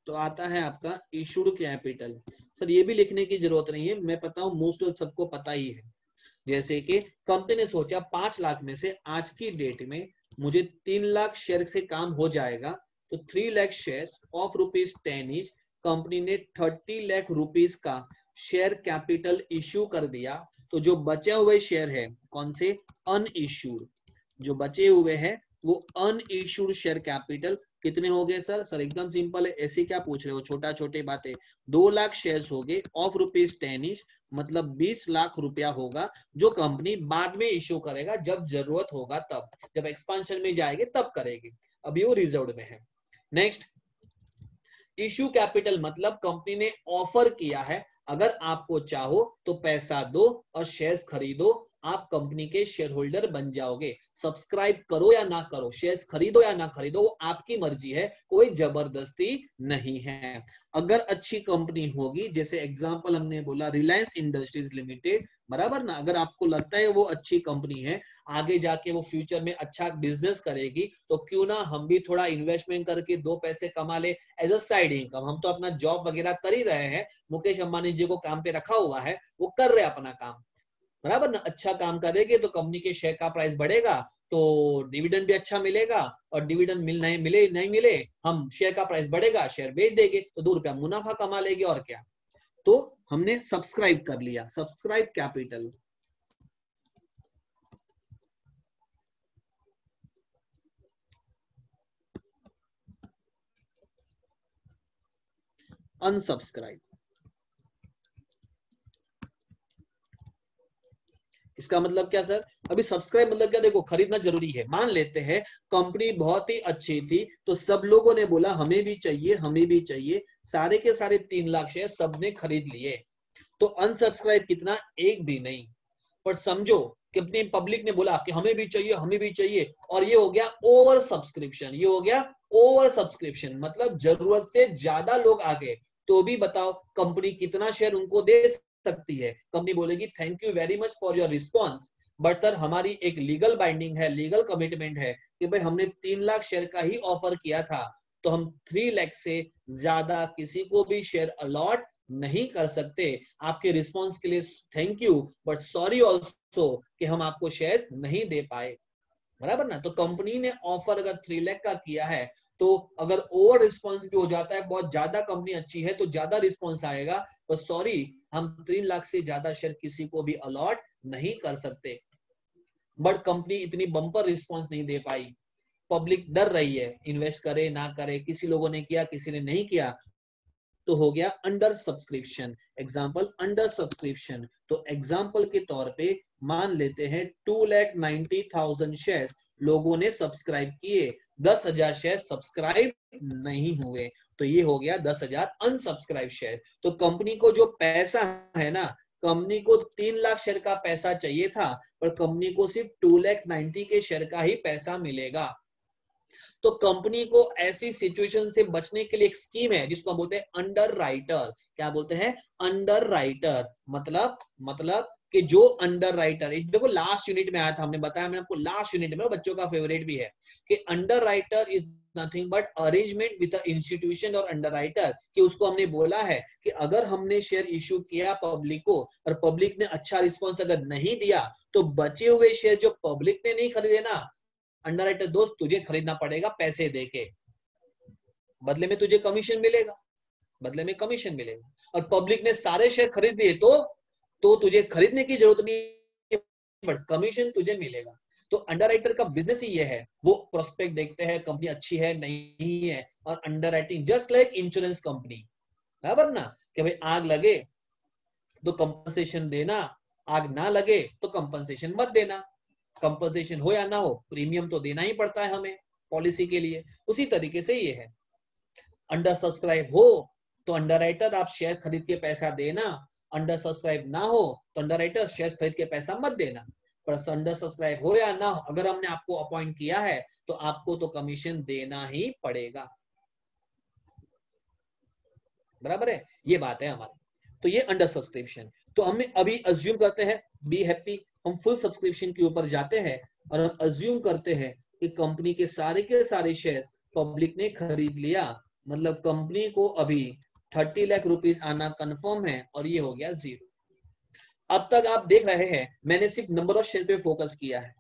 तो आता है आपका इशूड कैपिटल। सर ये भी लिखने की जरूरत नहीं है, मैं पता हूं मोस्ट ऑफ सबको पता ही है। जैसे कि कंपनी ने सोचा 5 लाख में से आज की डेट में मुझे 3 लाख शेयर से काम हो जाएगा, तो 3 lakh share of ₹10 each. Company ने 30 लाख रुपीस का शेयर कैपिटल इश्यू कर दिया। तो जो बचे हुए शेयर है कौन से? अनइश्यूड। जो बचे हुए हैं वो अनइश्यूड शेयर कैपिटल कितने हो गए? सर एकदम सिंपल है, ऐसे क्या पूछ रहे हो छोटा छोटी बातें। 2 लाख शेयर्स हो गए ऑफ ₹10 ईच, मतलब 20 लाख रुपया होगा जो कंपनी बाद में इश्यू करेगा जब जरूरत होगा तब, जब एक्सपांशन में जाएंगे तब करेगी, अभी वो रिजर्व में है। नेक्स्ट, इश्यू कैपिटल मतलब कंपनी ने ऑफर किया है, अगर आपको चाहो तो पैसा दो और शेयर्स खरीदो, आप कंपनी के शेयर होल्डर बन जाओगे। सब्सक्राइब करो या ना करो, शेयर्स खरीदो या ना खरीदो, वो आपकी मर्जी है, कोई जबरदस्ती नहीं है। अगर अच्छी कंपनी होगी, जैसे एग्जांपल हमने बोला रिलायंस इंडस्ट्रीज लिमिटेड, बराबर ना, अगर आपको लगता है वो अच्छी कंपनी है, आगे जाके वो फ्यूचर में अच्छा बिजनेस करेगी, तो क्यों ना हम भी थोड़ा इन्वेस्टमेंट करके 2 पैसे कमा ले एज अ साइड इनकम। हम तो अपना जॉब वगैरह कर ही रहे हैं, मुकेश अंबानी जी को काम पे रखा हुआ है, वो कर रहे अपना काम, बराबर ना। अच्छा काम करेंगे तो कंपनी के शेयर का प्राइस बढ़ेगा, तो डिविडेंड भी अच्छा मिलेगा, और डिविडेंड नहीं मिले हम शेयर का प्राइस बढ़ेगा, शेयर बेच देंगे तो 2 रुपया मुनाफा कमा लेंगे, और क्या। तो हमने सब्सक्राइब कर लिया, सब्सक्राइब कैपिटल। अनसब्सक्राइब, इसका मतलब क्या सर? अभी सब्सक्राइब मतलब क्या? देखो खरीदना जरूरी है, मान लेते हैं कंपनी बहुत ही अच्छी थी तो सब लोगों ने बोला हमें भी चाहिए, हमें भी चाहिए, सारे के सारे 3 लाख शेयर सबने खरीद लिए, तो अनसब्सक्राइब कितना? एक भी नहीं। पर समझो कितनी पब्लिक ने बोला कि हमें भी चाहिए, हमें भी चाहिए, और ये हो गया ओवर सब्सक्रिप्शन। ये हो गया ओवर सब्सक्रिप्शन, मतलब जरूरत से ज्यादा लोग आ गए, तो भी बताओ कंपनी कितना शेयर उनको दे सकती है? कंपनी बोलेगी thank you very much for your response, but sir हमारी एक लीगल बाइंडिंग है, लीगल कमिटमेंट है कि भाई हमने 3 लाख शेयर का ही ऑफर किया था, तो हम 3 लाख से ज्यादा किसी को भी शेयर अलॉट नहीं कर सकते। आपके रिस्पॉन्स के लिए thank you, but sorry also कि हम आपको शेयर्स नहीं दे पाए, बराबर ना। तो कंपनी ने ऑफर अगर 3 लाख का किया है, तो अगर ओवर रिस्पॉन्स भी हो जाता है, बहुत ज्यादा कंपनी अच्छी है तो ज्यादा रिस्पॉन्स आएगा, पर सॉरी हम 3 लाख से ज्यादा शेयर किसी को भी अलॉट नहीं कर सकते। बट कंपनी इतनी बम्पर रिस्पॉन्स नहीं दे पाई, पब्लिक डर रही है, इन्वेस्ट करे ना करे, किसी लोगों ने किया किसी ने नहीं किया, तो हो गया under subscription. Example under subscription, तो एग्जाम्पल के तौर पे मान लेते हैं 2,90,000 शेयर्स लोगों ने सब्सक्राइब किए, 10,000 शेयर सब्सक्राइब नहीं हुए, तो ये हो गया 10,000 अनसब्सक्राइब शेयर। तो कंपनी को जो पैसा है ना, कंपनी को 3 लाख शेयर का पैसा चाहिए था, पर कंपनी को सिर्फ 2,90,000 के शेयर का ही पैसा मिलेगा। तो कंपनी को ऐसी सिचुएशन से बचने के लिए एक स्कीम है जिसको हम बोलते हैं अंडर राइटर। क्या बोलते हैं? Under writer. मतलब कि जो अंडर राइटर, देखो लास्ट यूनिट में आया था, हमने बताया, मैंने आपको लास्ट यूनिट में, बच्चों का फेवरेट भी है, कि under writer is nothing but arrangement with the institution और अंडर राइटर, कि उसको हमने बोला है कि अगर हमने शेयर इश्यू किया पब्लिक को और पब्लिक ने अच्छा रिस्पॉन्स अगर नहीं दिया तो बचे हुए शेयर जो पब्लिक ने नहीं खरीदे ना, अंडर राइटर दोस्त तुझे खरीदना पड़ेगा पैसे देके, बदले में तुझे कमीशन मिलेगा, बदले में कमीशन मिलेगा। और पब्लिक ने सारे शेयर खरीद लिए तो तुझे खरीदने की जरूरत नहीं, बट कमीशन तुझे मिलेगा। तो अंडरराइटर का बिजनेस ही ये है, वो प्रोस्पेक्ट देखते हैं कंपनी अच्छी है नहीं है, और underwriting just like insurance company, बराबर ना, कि भाई आग लगे तो कंपनसेशन देना, आग ना लगे तो कंपनसेशन मत देना, कंपनसेशन हो या ना हो प्रीमियम तो देना ही पड़ता है हमें पॉलिसी के लिए। उसी तरीके से ये है, अंडर सब्सक्राइब हो तो अंडरराइटर आप शेयर खरीद के पैसा देना, अंडर सब्सक्राइब ना हो तो अंडरराइटर शेयर खरीद के पैसा मत देना। पर अंडर सब्सक्राइब हो या ना हो, अगर हमने आपको अपॉइंट किया है तो आपको तो कमीशन देना ही पड़ेगा, बराबर है, ये बात है हमारी। तो ये अंडर सब्सक्रिप्शन। तो हमें अभी अज्यूम करते हैं, बी हैप्पी, हम फुल सब्सक्रिप्शन के ऊपर जाते हैं और हम अज्यूम करते हैं कि कंपनी के सारे शेयर्स पब्लिक ने खरीद लिया, मतलब कंपनी को अभी 30 लाख रुपीस आना कंफर्म है, और ये हो गया 0। अब तक आप देख रहे हैं मैंने सिर्फ नंबर ऑफ शेयर पे फोकस किया है,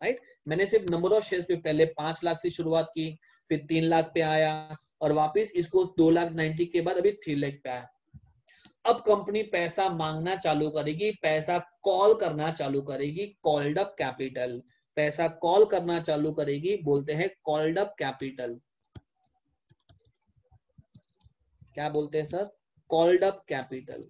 राइट, मैंने सिर्फ नंबर ऑफ शेयर्स पे पहले 5 लाख से शुरुआत की, फिर 3 लाख पे आया, और वापस इसको 2,90,000 के बाद अभी 3 लाख पे आया। अब कंपनी पैसा मांगना चालू करेगी, पैसा कॉल करना चालू करेगी, कॉल्ड अप कैपिटल, पैसा कॉल करना चालू करेगी, बोलते हैं कॉल्ड अप कैपिटल। क्या बोलते हैं सर? Called up capital.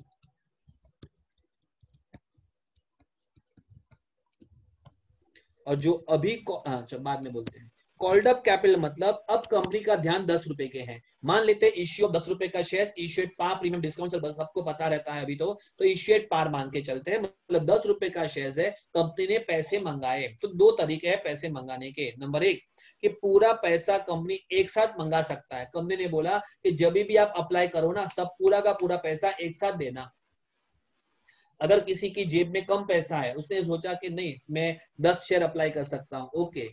और जो अभी बाद में बोलते हैं कॉल्ड अप कैपिटल, मतलब अब कंपनी का ध्यान 10 रुपए के हैं। मान लेते हैं इश्यू ऑफ 10 रुपए का share, issue at par, premium discount सबको पता रहता है अभी तो इश्यू एट पार मान के चलते हैं, मतलब 10 रुपए का शेयर है, कंपनी ने पैसे मंगाए। तो 2 तरीके हैं पैसे मंगाने के। नंबर 1 कि पूरा पैसा कंपनी एक साथ मंगा सकता है, कंपनी ने बोला कि जब भी आप अप्लाई करो ना, सब पूरा का पूरा पैसा एक साथ देना। अगर किसी की जेब में कम पैसा है, उसने सोचा कि नहीं मैं 10 शेयर अप्लाई कर सकता हूं, ओके,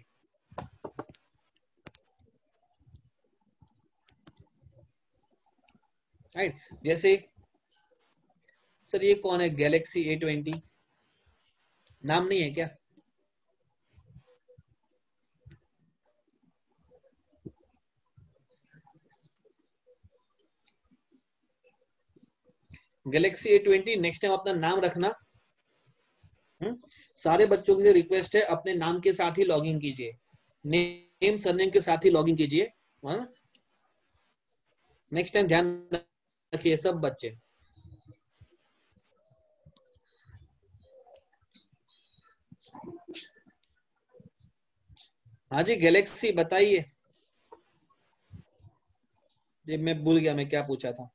राइट। जैसे सर ये कौन है, गैलेक्सी A20, नाम नहीं है क्या? गैलेक्सी A20, नेक्स्ट टाइम अपना नाम रखना। सारे बच्चों की रिक्वेस्ट है, अपने नाम के साथ ही लॉगिन कीजिए, नेम सरनेम के साथ ही लॉगिन कीजिए। नेक्स्ट टाइम ध्यान रखिए सब बच्चे। हाँ जी गैलेक्सी बताइए, ये मैं भूल गया मैं क्या पूछा था।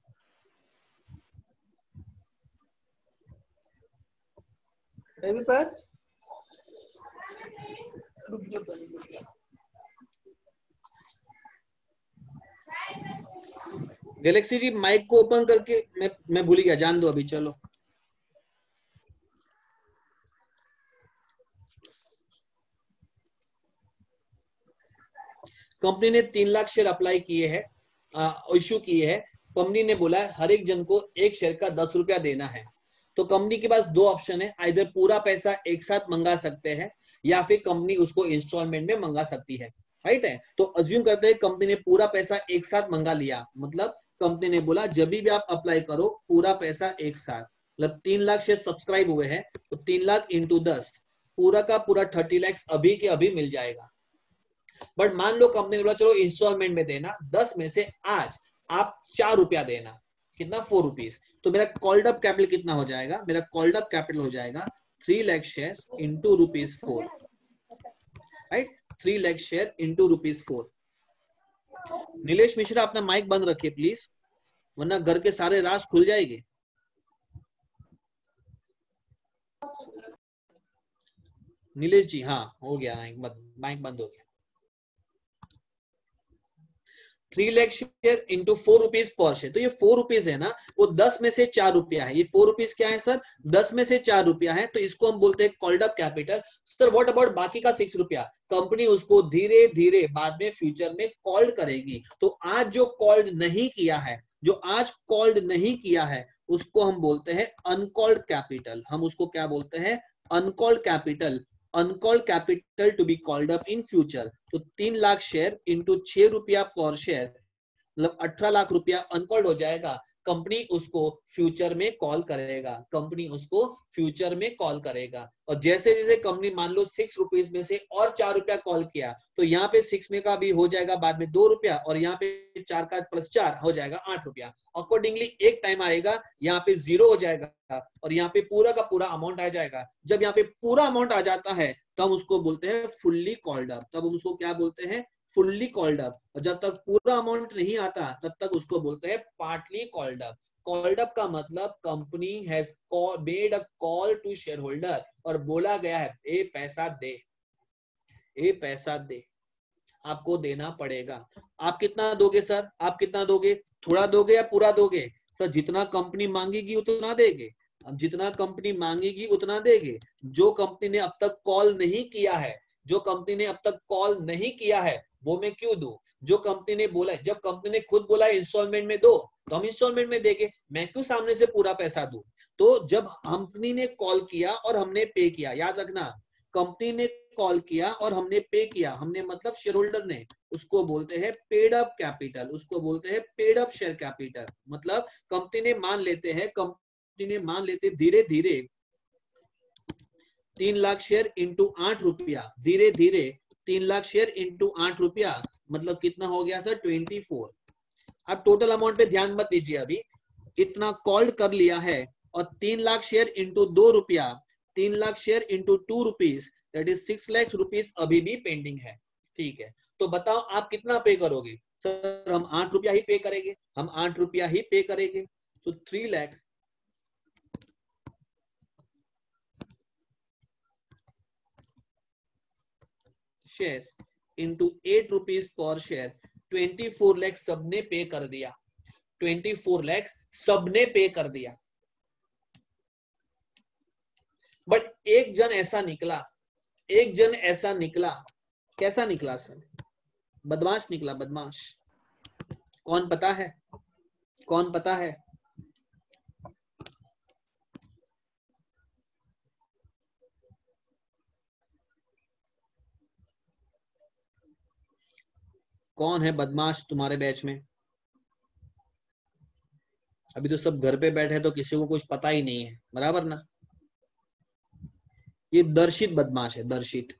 पर गैलेक्सी जी माइक को ओपन करके, मैं भूल गया, जान दो अभी, चलो। कंपनी ने 3 लाख शेयर अप्लाई किए हैं, इश्यू किए हैं। कंपनी ने बोला है हर एक जन को एक शेयर का 10 रुपया देना है। तो कंपनी के पास 2 ऑप्शन है, आइदर पूरा पैसा एक साथ मंगा सकते हैं या फिर कंपनी उसको इंस्टॉलमेंट में मंगा सकती है, राइट है। तो अज्यूम करते हैं कंपनी ने पूरा पैसा एक साथ मंगा लिया, मतलब कंपनी ने बोला जब भी आप अप्लाई करो पूरा पैसा एक साथ, मतलब 3 लाख शेयर सब्सक्राइब हुए हैं तो 3 लाख इंटू 10, पूरा का पूरा 30 लाख अभी के अभी मिल जाएगा। बट मान लो कंपनी ने बोला चलो इंस्टॉलमेंट में देना, 10 में से आज आप 4 रुपया देना, कितना 4 रुपीज, तो मेरा कॉल्ड अप कैपिटल कितना हो जाएगा, मेरा कॉल्ड अप कैपिटल हो जाएगा 3 lakh shares into ₹4, right, 3 lakh share into ₹4। Nilesh Mishra अपना माइक बंद रखिए प्लीज, वरना घर के सारे राज खुल जाएंगे। नीलेश जी हाँ हो गया, माइक बंद हो गया। 3 lakh share into 4 rupees per share, तो ये 4 रुपीज है ना, वो 10 में से 4 रुपया है। ये 4 रुपीज क्या है सर, 10 में से 4 रुपया है, तो इसको हम बोलते हैं called up capital. Sir what about बाकी का 6 रुपया, कंपनी उसको धीरे धीरे बाद में फ्यूचर में कॉल्ड करेगी। तो आज जो कॉल्ड नहीं किया है, जो आज कॉल्ड नहीं किया है, उसको हम बोलते हैं अनकॉल्ड कैपिटल। हम उसको क्या बोलते हैं, uncalled capital. Uncalled capital to be called up in future. तो 3 लाख शेयर इंटू 6 रुपया पर शेयर, मतलब 18 लाख रुपया अनकॉल्ड हो जाएगा। कंपनी उसको फ्यूचर में कॉल करेगा, कंपनी उसको फ्यूचर में कॉल करेगा। और जैसे जैसे कंपनी मान लो 6 रुपीज में से और 4 रुपया कॉल किया, तो यहाँ पे 6 में का भी हो जाएगा बाद में 2 रुपया, और यहाँ पे 4 का प्लस 4 हो जाएगा 8 रुपया। अकॉर्डिंगली एक टाइम आएगा यहाँ पे 0 हो जाएगा और यहाँ पे पूरा का पूरा अमाउंट आ जाएगा। जब यहाँ पे पूरा अमाउंट आ जाता है तब हम उसको बोलते हैं फुल्ली कॉल्ड अप। तब हम उसको क्या बोलते हैं, फुल्ली कॉल्ड अप। और जब तक पूरा अमाउंट नहीं आता तब तक उसको बोलते हैं partly called up. Called up का मतलब company has made a call to shareholder, और बोला गया है ए पैसा दे, ए पैसा दे, आपको देना पड़ेगा। आप कितना दोगे सर, आप कितना दोगे, थोड़ा दोगे या पूरा दोगे? सर जितना कंपनी मांगेगी उतना देंगे, अब जितना कंपनी मांगेगी उतना देंगे। जो कंपनी ने अब तक कॉल नहीं किया है, जो कंपनी ने अब तक कॉल नहीं किया है वो मैं क्यों दूं? जो कंपनी ने बोला है, जब कंपनी ने खुद बोला है इंस्टॉलमेंट में दो, तो हम इंस्टॉलमेंट में देंगे, मैं क्यों सामने से पूरा पैसा दूं? तो जब कंपनी ने कॉल किया और हमने पे किया, याद रखना, कंपनी ने कॉल किया और हमने पे किया, हमने मतलब शेयर होल्डर ने, उसको बोलते हैं पेड अप कैपिटल, उसको बोलते हैं पेड अप शेयर कैपिटल। मतलब कंपनी ने मान लेते हैं, कंपनी ने मान लेते धीरे धीरे 3 लाख शेयर इंटू 8 रुपया, धीरे धीरे 3 लाख शेयर इंटू 8 रुपया, मतलब कितना हो गया सर, 24। अब टोटल अमाउंट पे ध्यान मत दीजिए, अभी इतना कॉल्ड कर लिया है, और 3 लाख शेयर इंटू 2 रुपया, 3 lakh share into 2 rupees, that is 6 lakh rupees अभी भी पेंडिंग है। ठीक है, तो बताओ आप कितना पे करोगे? सर हम 8 रुपया ही पे करेंगे, हम 8 रुपया ही पे करेंगे। तो 3 lakh shares into 8 rupees per share, 24 lakh सबने पे कर दिया, 24 लाख सबने पे कर दिया। बट एक जन ऐसा निकला, एक जन ऐसा निकला, कैसा निकला सर? बदमाश निकला, बदमाश। कौन पता है, कौन पता है? कौन है बदमाश तुम्हारे बैच में? अभी तो सब घर पे बैठे तो किसी को कुछ पता ही नहीं है, बराबर ना? ये दर्शित बदमाश है, दर्शित।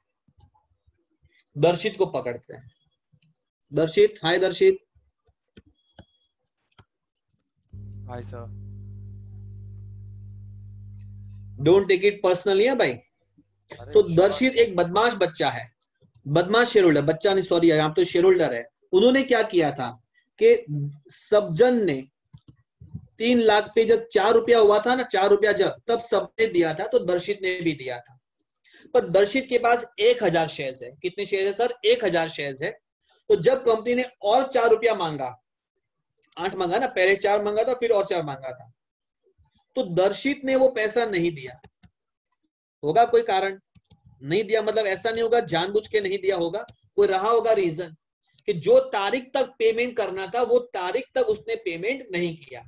दर्शित को पकड़ते हैं। Darshit, hi Darshit. Hi sir. Don't take it personally है भाई। तो दर्शित एक बदमाश बच्चा है, बदमाश शेयर होल्डर, बच्चा नहीं सॉरी, यहाँ तो शेयर होल्डर है। उन्होंने क्या किया था कि सबजन ने 3 लाख पे जब 4 रुपया हुआ था ना, 4 रुपया जब, तब सबने दिया था, तो दर्शित ने भी दिया था। पर दर्शित के पास 1000 शेयर्स है। कितने शेयर है सर? 1000 शेयर्स है। तो जब कंपनी ने और 4 रुपया मांगा, 8 मांगा ना, पहले 4 मांगा था फिर और 4 मांगा था, तो दर्शित ने वो पैसा नहीं दिया। होगा कोई कारण, नहीं दिया मतलब ऐसा नहीं होगा जानबूझ के नहीं दिया होगा, कोई रहा होगा रीजन कि जो तारीख तक पेमेंट करना था वो तारीख तक उसने पेमेंट नहीं किया।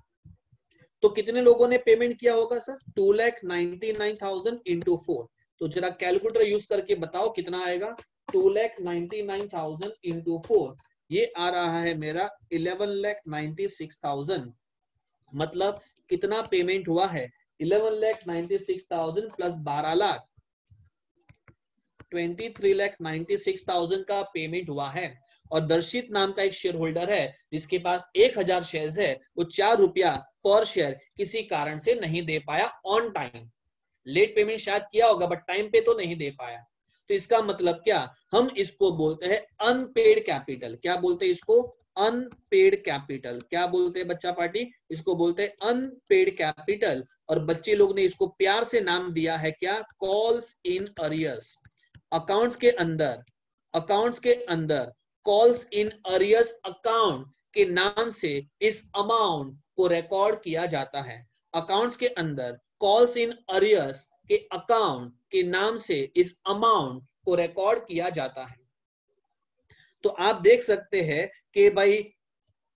तो कितने लोगों ने पेमेंट किया होगा सर? 2,99,000 इंटू 4। तो जरा कैलकुलेटर यूज करके बताओ कितना आएगा? 2,99,000 इंटू 4, ये आ रहा है मेरा 11,96,000। मतलब कितना पेमेंट हुआ है? 11,96,000 प्लस 12 लाख, 23,96,000 का पेमेंट हुआ है। और दर्शित नाम का एक शेयर होल्डर है जिसके पास 1000 शेयर्स है, वो 4 रुपया पर शेयर किसी कारण से नहीं दे पाया ऑन टाइम। लेट पेमेंट शायद किया होगा बट टाइम पे तो नहीं दे पाया। तो इसका मतलब क्या? हम इसको बोलते हैं अनपेड कैपिटल। क्या बोलते हैं इसको? Unpaid capital. क्या बोलते हैं बच्चा पार्टी? इसको बोलते हैं अनपेड कैपिटल। और बच्चे लोग ने इसको प्यार से नाम दिया है क्या? Calls in arrears. अकाउंट्स के अंदर, अकाउंट्स के अंदर कॉल्स इन अरियर्स अकाउंट के नाम से इस अमाउंट को रिकॉर्ड किया जाता है। अकाउंट्स के अंदर कॉल्स इन अरियर्स के अकाउंट के नाम से इस अमाउंट को रिकॉर्ड किया जाता है। तो आप देख सकते हैं कि भाई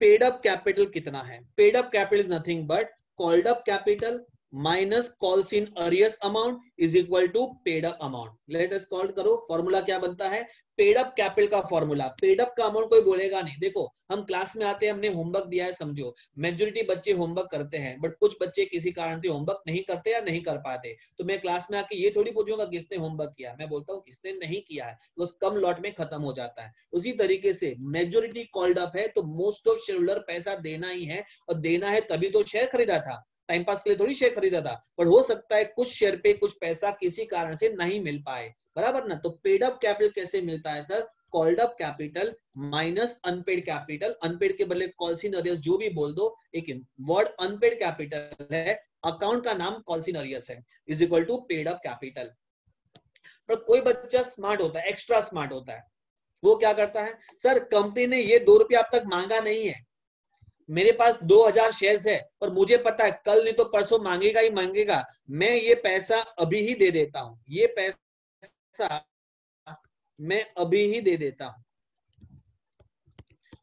पेड अप कैपिटल कितना है। Paid up capital is nothing but called up capital minus calls in arrears amount is equal to paid up amount. Let us call करो, फॉर्मूला क्या बनता है? पेड अप कैपिटल का फॉर्मूला, पेड अप का amount कोई बोलेगा नहीं। देखो हम क्लास में आते हैं, हमने होमवर्क दिया है, समझो मेजोरिटी बच्चे होमवर्क करते हैं, बट कुछ बच्चे किसी कारण से होमवर्क नहीं करते या नहीं कर पाते। तो मैं क्लास में आके ये थोड़ी पूछूंगा किसने होमवर्क किया, मैं बोलता हूँ किसने नहीं किया है, तो कम लॉट में खत्म हो जाता है। उसी तरीके से मेजोरिटी कॉल्ड अप है तो मोस्ट ऑफ शेयर होल्डर पैसा देना ही है, और देना है तभी तो शेयर खरीदा था, टाइम पास के लिए थोड़ी शेयर खरीदा था। पर हो सकता है कुछ शेयर पे कुछ पैसा किसी कारण से नहीं मिल पाए, बराबर ना। तो पेड अप कैपिटल कैसे मिलता है sir? Called up capital minus unpaid capital, unpaid के बदले कॉल्स इन अरियर्स जो भी बोल दो, लेकिन वर्ड अनपेड कैपिटल है, अकाउंट का नाम कॉल्स इन अरियर्स है, is equal to paid up capital. पर कोई बच्चा स्मार्ट होता है, एक्स्ट्रा स्मार्ट होता है, वो क्या करता है, सर कंपनी ने ये 2 रुपया अब तक मांगा नहीं है, मेरे पास 2000 शेयर्स है, पर मुझे पता है कल नहीं तो परसों मांगेगा ही मांगेगा, मैं ये पैसा अभी ही दे देता हूं, ये पैसा मैं अभी ही दे देता हूं।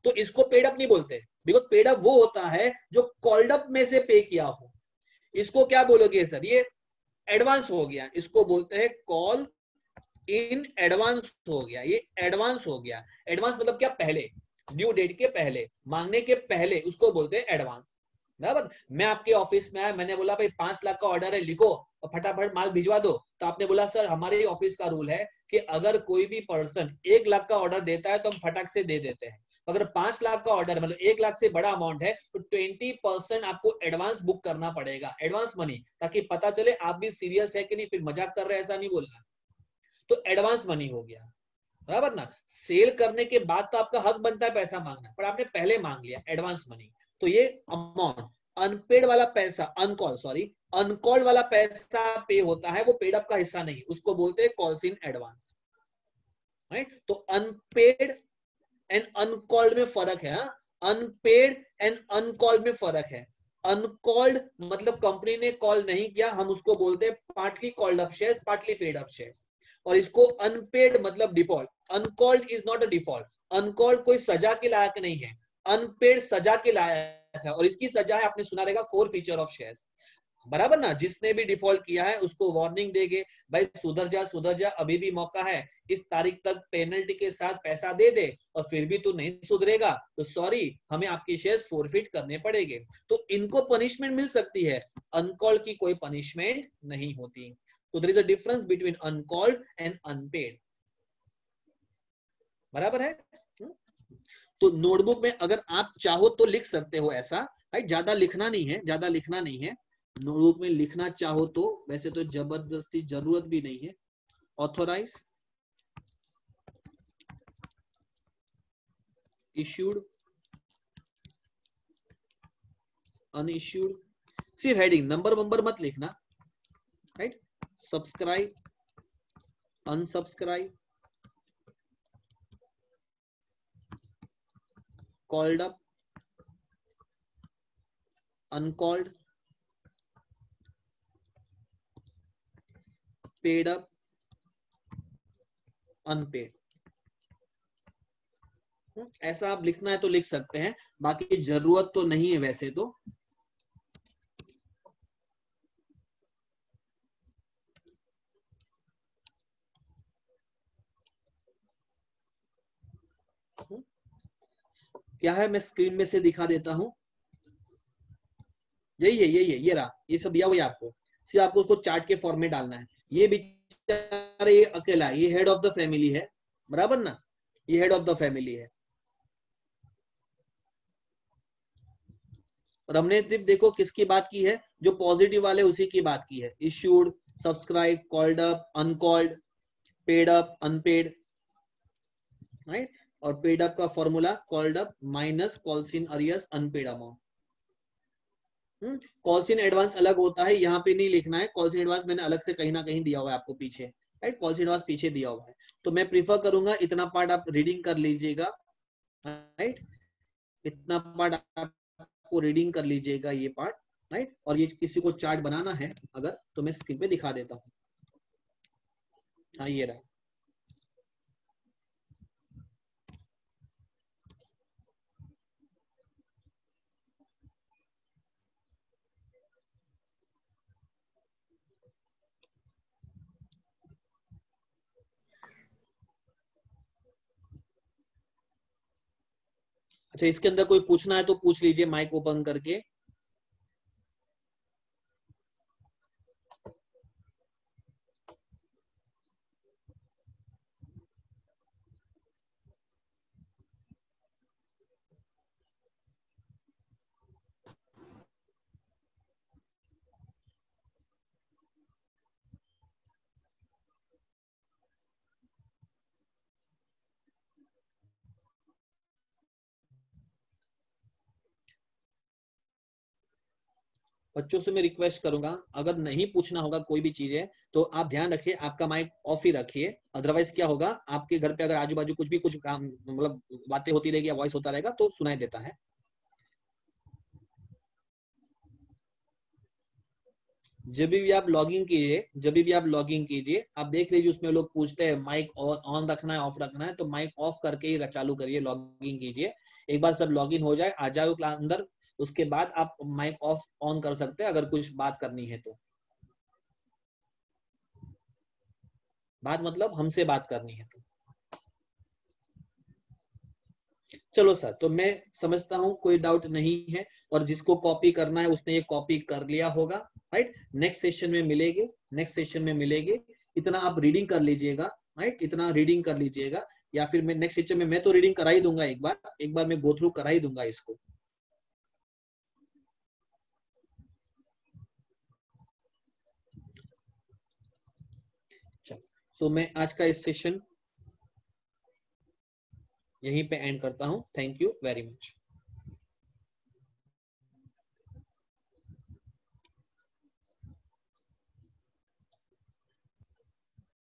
तो इसको पेड अप नहीं बोलते, बिकॉज पेड अप वो होता है जो कॉल्ड अप में से पे किया हो। इसको क्या बोलोगे सर? ये एडवांस हो गया, इसको बोलते हैं कॉल इन एडवांस हो गया, ये एडवांस हो गया। एडवांस मतलब क्या? पहले, ड्यू डेट के पहले, मांगने के पहले, उसको बोलते हैं एडवांस, बराबर। मैं आपके ऑफिस में आया, मैंने बोला भाई 5 लाख का ऑर्डर है, लिखो और फटाफट माल भिजवा दो। तो आपने बोला सर हमारे ऑफिस का रूल है कि अगर कोई भी पर्सन 1 लाख का ऑर्डर देता है तो हम फटाक से दे देते हैं। अगर 5 लाख का ऑर्डर मतलब 1 लाख से बड़ा अमाउंट है तो 20% आपको एडवांस बुक करना पड़ेगा, एडवांस मनी, ताकि पता चले आप भी सीरियस है कि नहीं, फिर मजाक कर रहे हैं ऐसा नहीं बोलना। तो एडवांस मनी हो गया, बराबर ना। सेल करने के बाद तो आपका हक बनता है पैसा मांगना, पर आपने पहले मांग लिया एडवांस मनी। तो ये अमाउंट, अनपेड वाला पैसा, अनकॉल्ड वाला पैसा पे होता है, वो पेड अप का हिस्सा नहीं, उसको बोलते हैं कॉल्स इन एडवांस, राइट। तो अनपेड एंड अनकॉल्ड में फर्क है, अनपेड एंड अनकॉल्ड में फर्क है। अनकॉल्ड मतलब कंपनी ने कॉल नहीं किया, हम उसको बोलते हैं partly called up shares, partly paid up shares. और इसको अनपेड मतलब default, uncalled is not a default. Uncalled कोई सजा के लायक नहीं है, अनपेड सजा के लायक है, और इसकी सजा है, आपने सुना रहेगा, फोरफीचर ऑफ शेयर्स, बराबर ना। जिसने भी डिफॉल्ट किया है उसको वार्निंग देंगे, भाई सुधर जा, अभी भी मौका है, इस तारीख तक पेनल्टी के साथ पैसा दे दे, और फिर भी तू नहीं सुधरेगा तो सॉरी, हमें आपके शेयर्स फोरफिट करने पड़ेंगे। तो इनको पनिशमेंट मिल सकती है, अनकॉल्ड की कोई पनिशमेंट नहीं होती। तो there is a difference between uncalled and unpaid, बराबर है। तो नोटबुक में अगर आप चाहो तो लिख सकते हो ऐसा, भाई ज्यादा लिखना नहीं है, ज्यादा लिखना नहीं है। नोटबुक में लिखना चाहो तो, वैसे तो जबरदस्ती जरूरत भी नहीं है। ऑथोराइज, इश्यूड, अनइश्यूड, सिर्फ हेडिंग, नंबर वंबर मत लिखना, right. Subscribe, unsubscribe, called up, uncalled, paid up, unpaid, ऐसा आप लिखना है तो लिख सकते हैं, बाकी जरूरत तो नहीं है वैसे तो। क्या है, मैं स्क्रीन में से दिखा देता हूं। यही है, ये रहा, ये सब दिया हुआ है आपको, सिर्फ आपको उसको चार्ट के फॉर्म में डालना है। ये बेचारा ये अकेला, ये हेड ऑफ द फैमिली है, बराबर ना, ये हेड ऑफ द फैमिली है। और हमने सिर्फ देखो किसकी बात की है, जो पॉजिटिव वाले उसी की बात की है। Issued, subscribe, called up, uncalled, paid up, unpaid, right. और पेड अप का formula called up minus calls in arrears unpaid amount. Calls in advance अलग होता है, यहाँ पे नहीं लिखना है, कॉल्स इन एडवांस मैंने अलग से कहीं ना कहीं दिया हुआ है आपको पीछे, राइट। कॉल्स इन एडवांस पीछे दिया हुआ है, तो मैं प्रीफर करूंगा इतना पार्ट आप रीडिंग कर लीजिएगा, राइट। इतना पार्ट आपको रीडिंग कर लीजिएगा ये पार्ट, राइट। और ये किसी को चार्ट बनाना है अगर, तो मैं स्क्रीन पे दिखा देता हूँ। हाँ ये रहा। अच्छा, इसके अंदर कोई पूछना है तो पूछ लीजिए माइक ओपन करके। बच्चों से मैं रिक्वेस्ट करूंगा, अगर नहीं पूछना होगा कोई भी चीज है तो आप ध्यान रखिए आपका माइक ऑफ ही रखिए। अदरवाइज क्या होगा, आपके घर पे अगर आजू बाजू कुछ भी कुछ काम मतलब बातें होती रहेगी या वॉइस होता रहेगा तो सुनाई देता है। जब भी आप लॉगिंग कीजिए आप देख लीजिए उसमें लोग पूछते हैं माइक ऑन रखना है ऑफ रखना है, तो माइक ऑफ करके ही चालू करिए, लॉगिंग कीजिए। एक बार सब लॉगिन हो जाए, आ जाओ क्लास अंदर, उसके बाद आप माइक ऑफ ऑन कर सकते हैं अगर कुछ बात करनी है तो। बात मतलब हमसे बात करनी है तो। चलो सर, तो मैं समझता हूँ कोई डाउट नहीं है, और जिसको कॉपी करना है उसने ये कॉपी कर लिया होगा, राइट। नेक्स्ट सेशन में मिलेंगे। इतना आप रीडिंग कर लीजिएगा, राइट, इतना रीडिंग कर लीजिएगा। या फिर मैं नेक्स्ट सेशन में मैं तो रीडिंग करा ही दूंगा, एक बार मैं गो थ्रू करा ही दूंगा इसको। चलो, सो मैं आज का इस सेशन यहीं पे एंड करता हूँ। Thank you very much.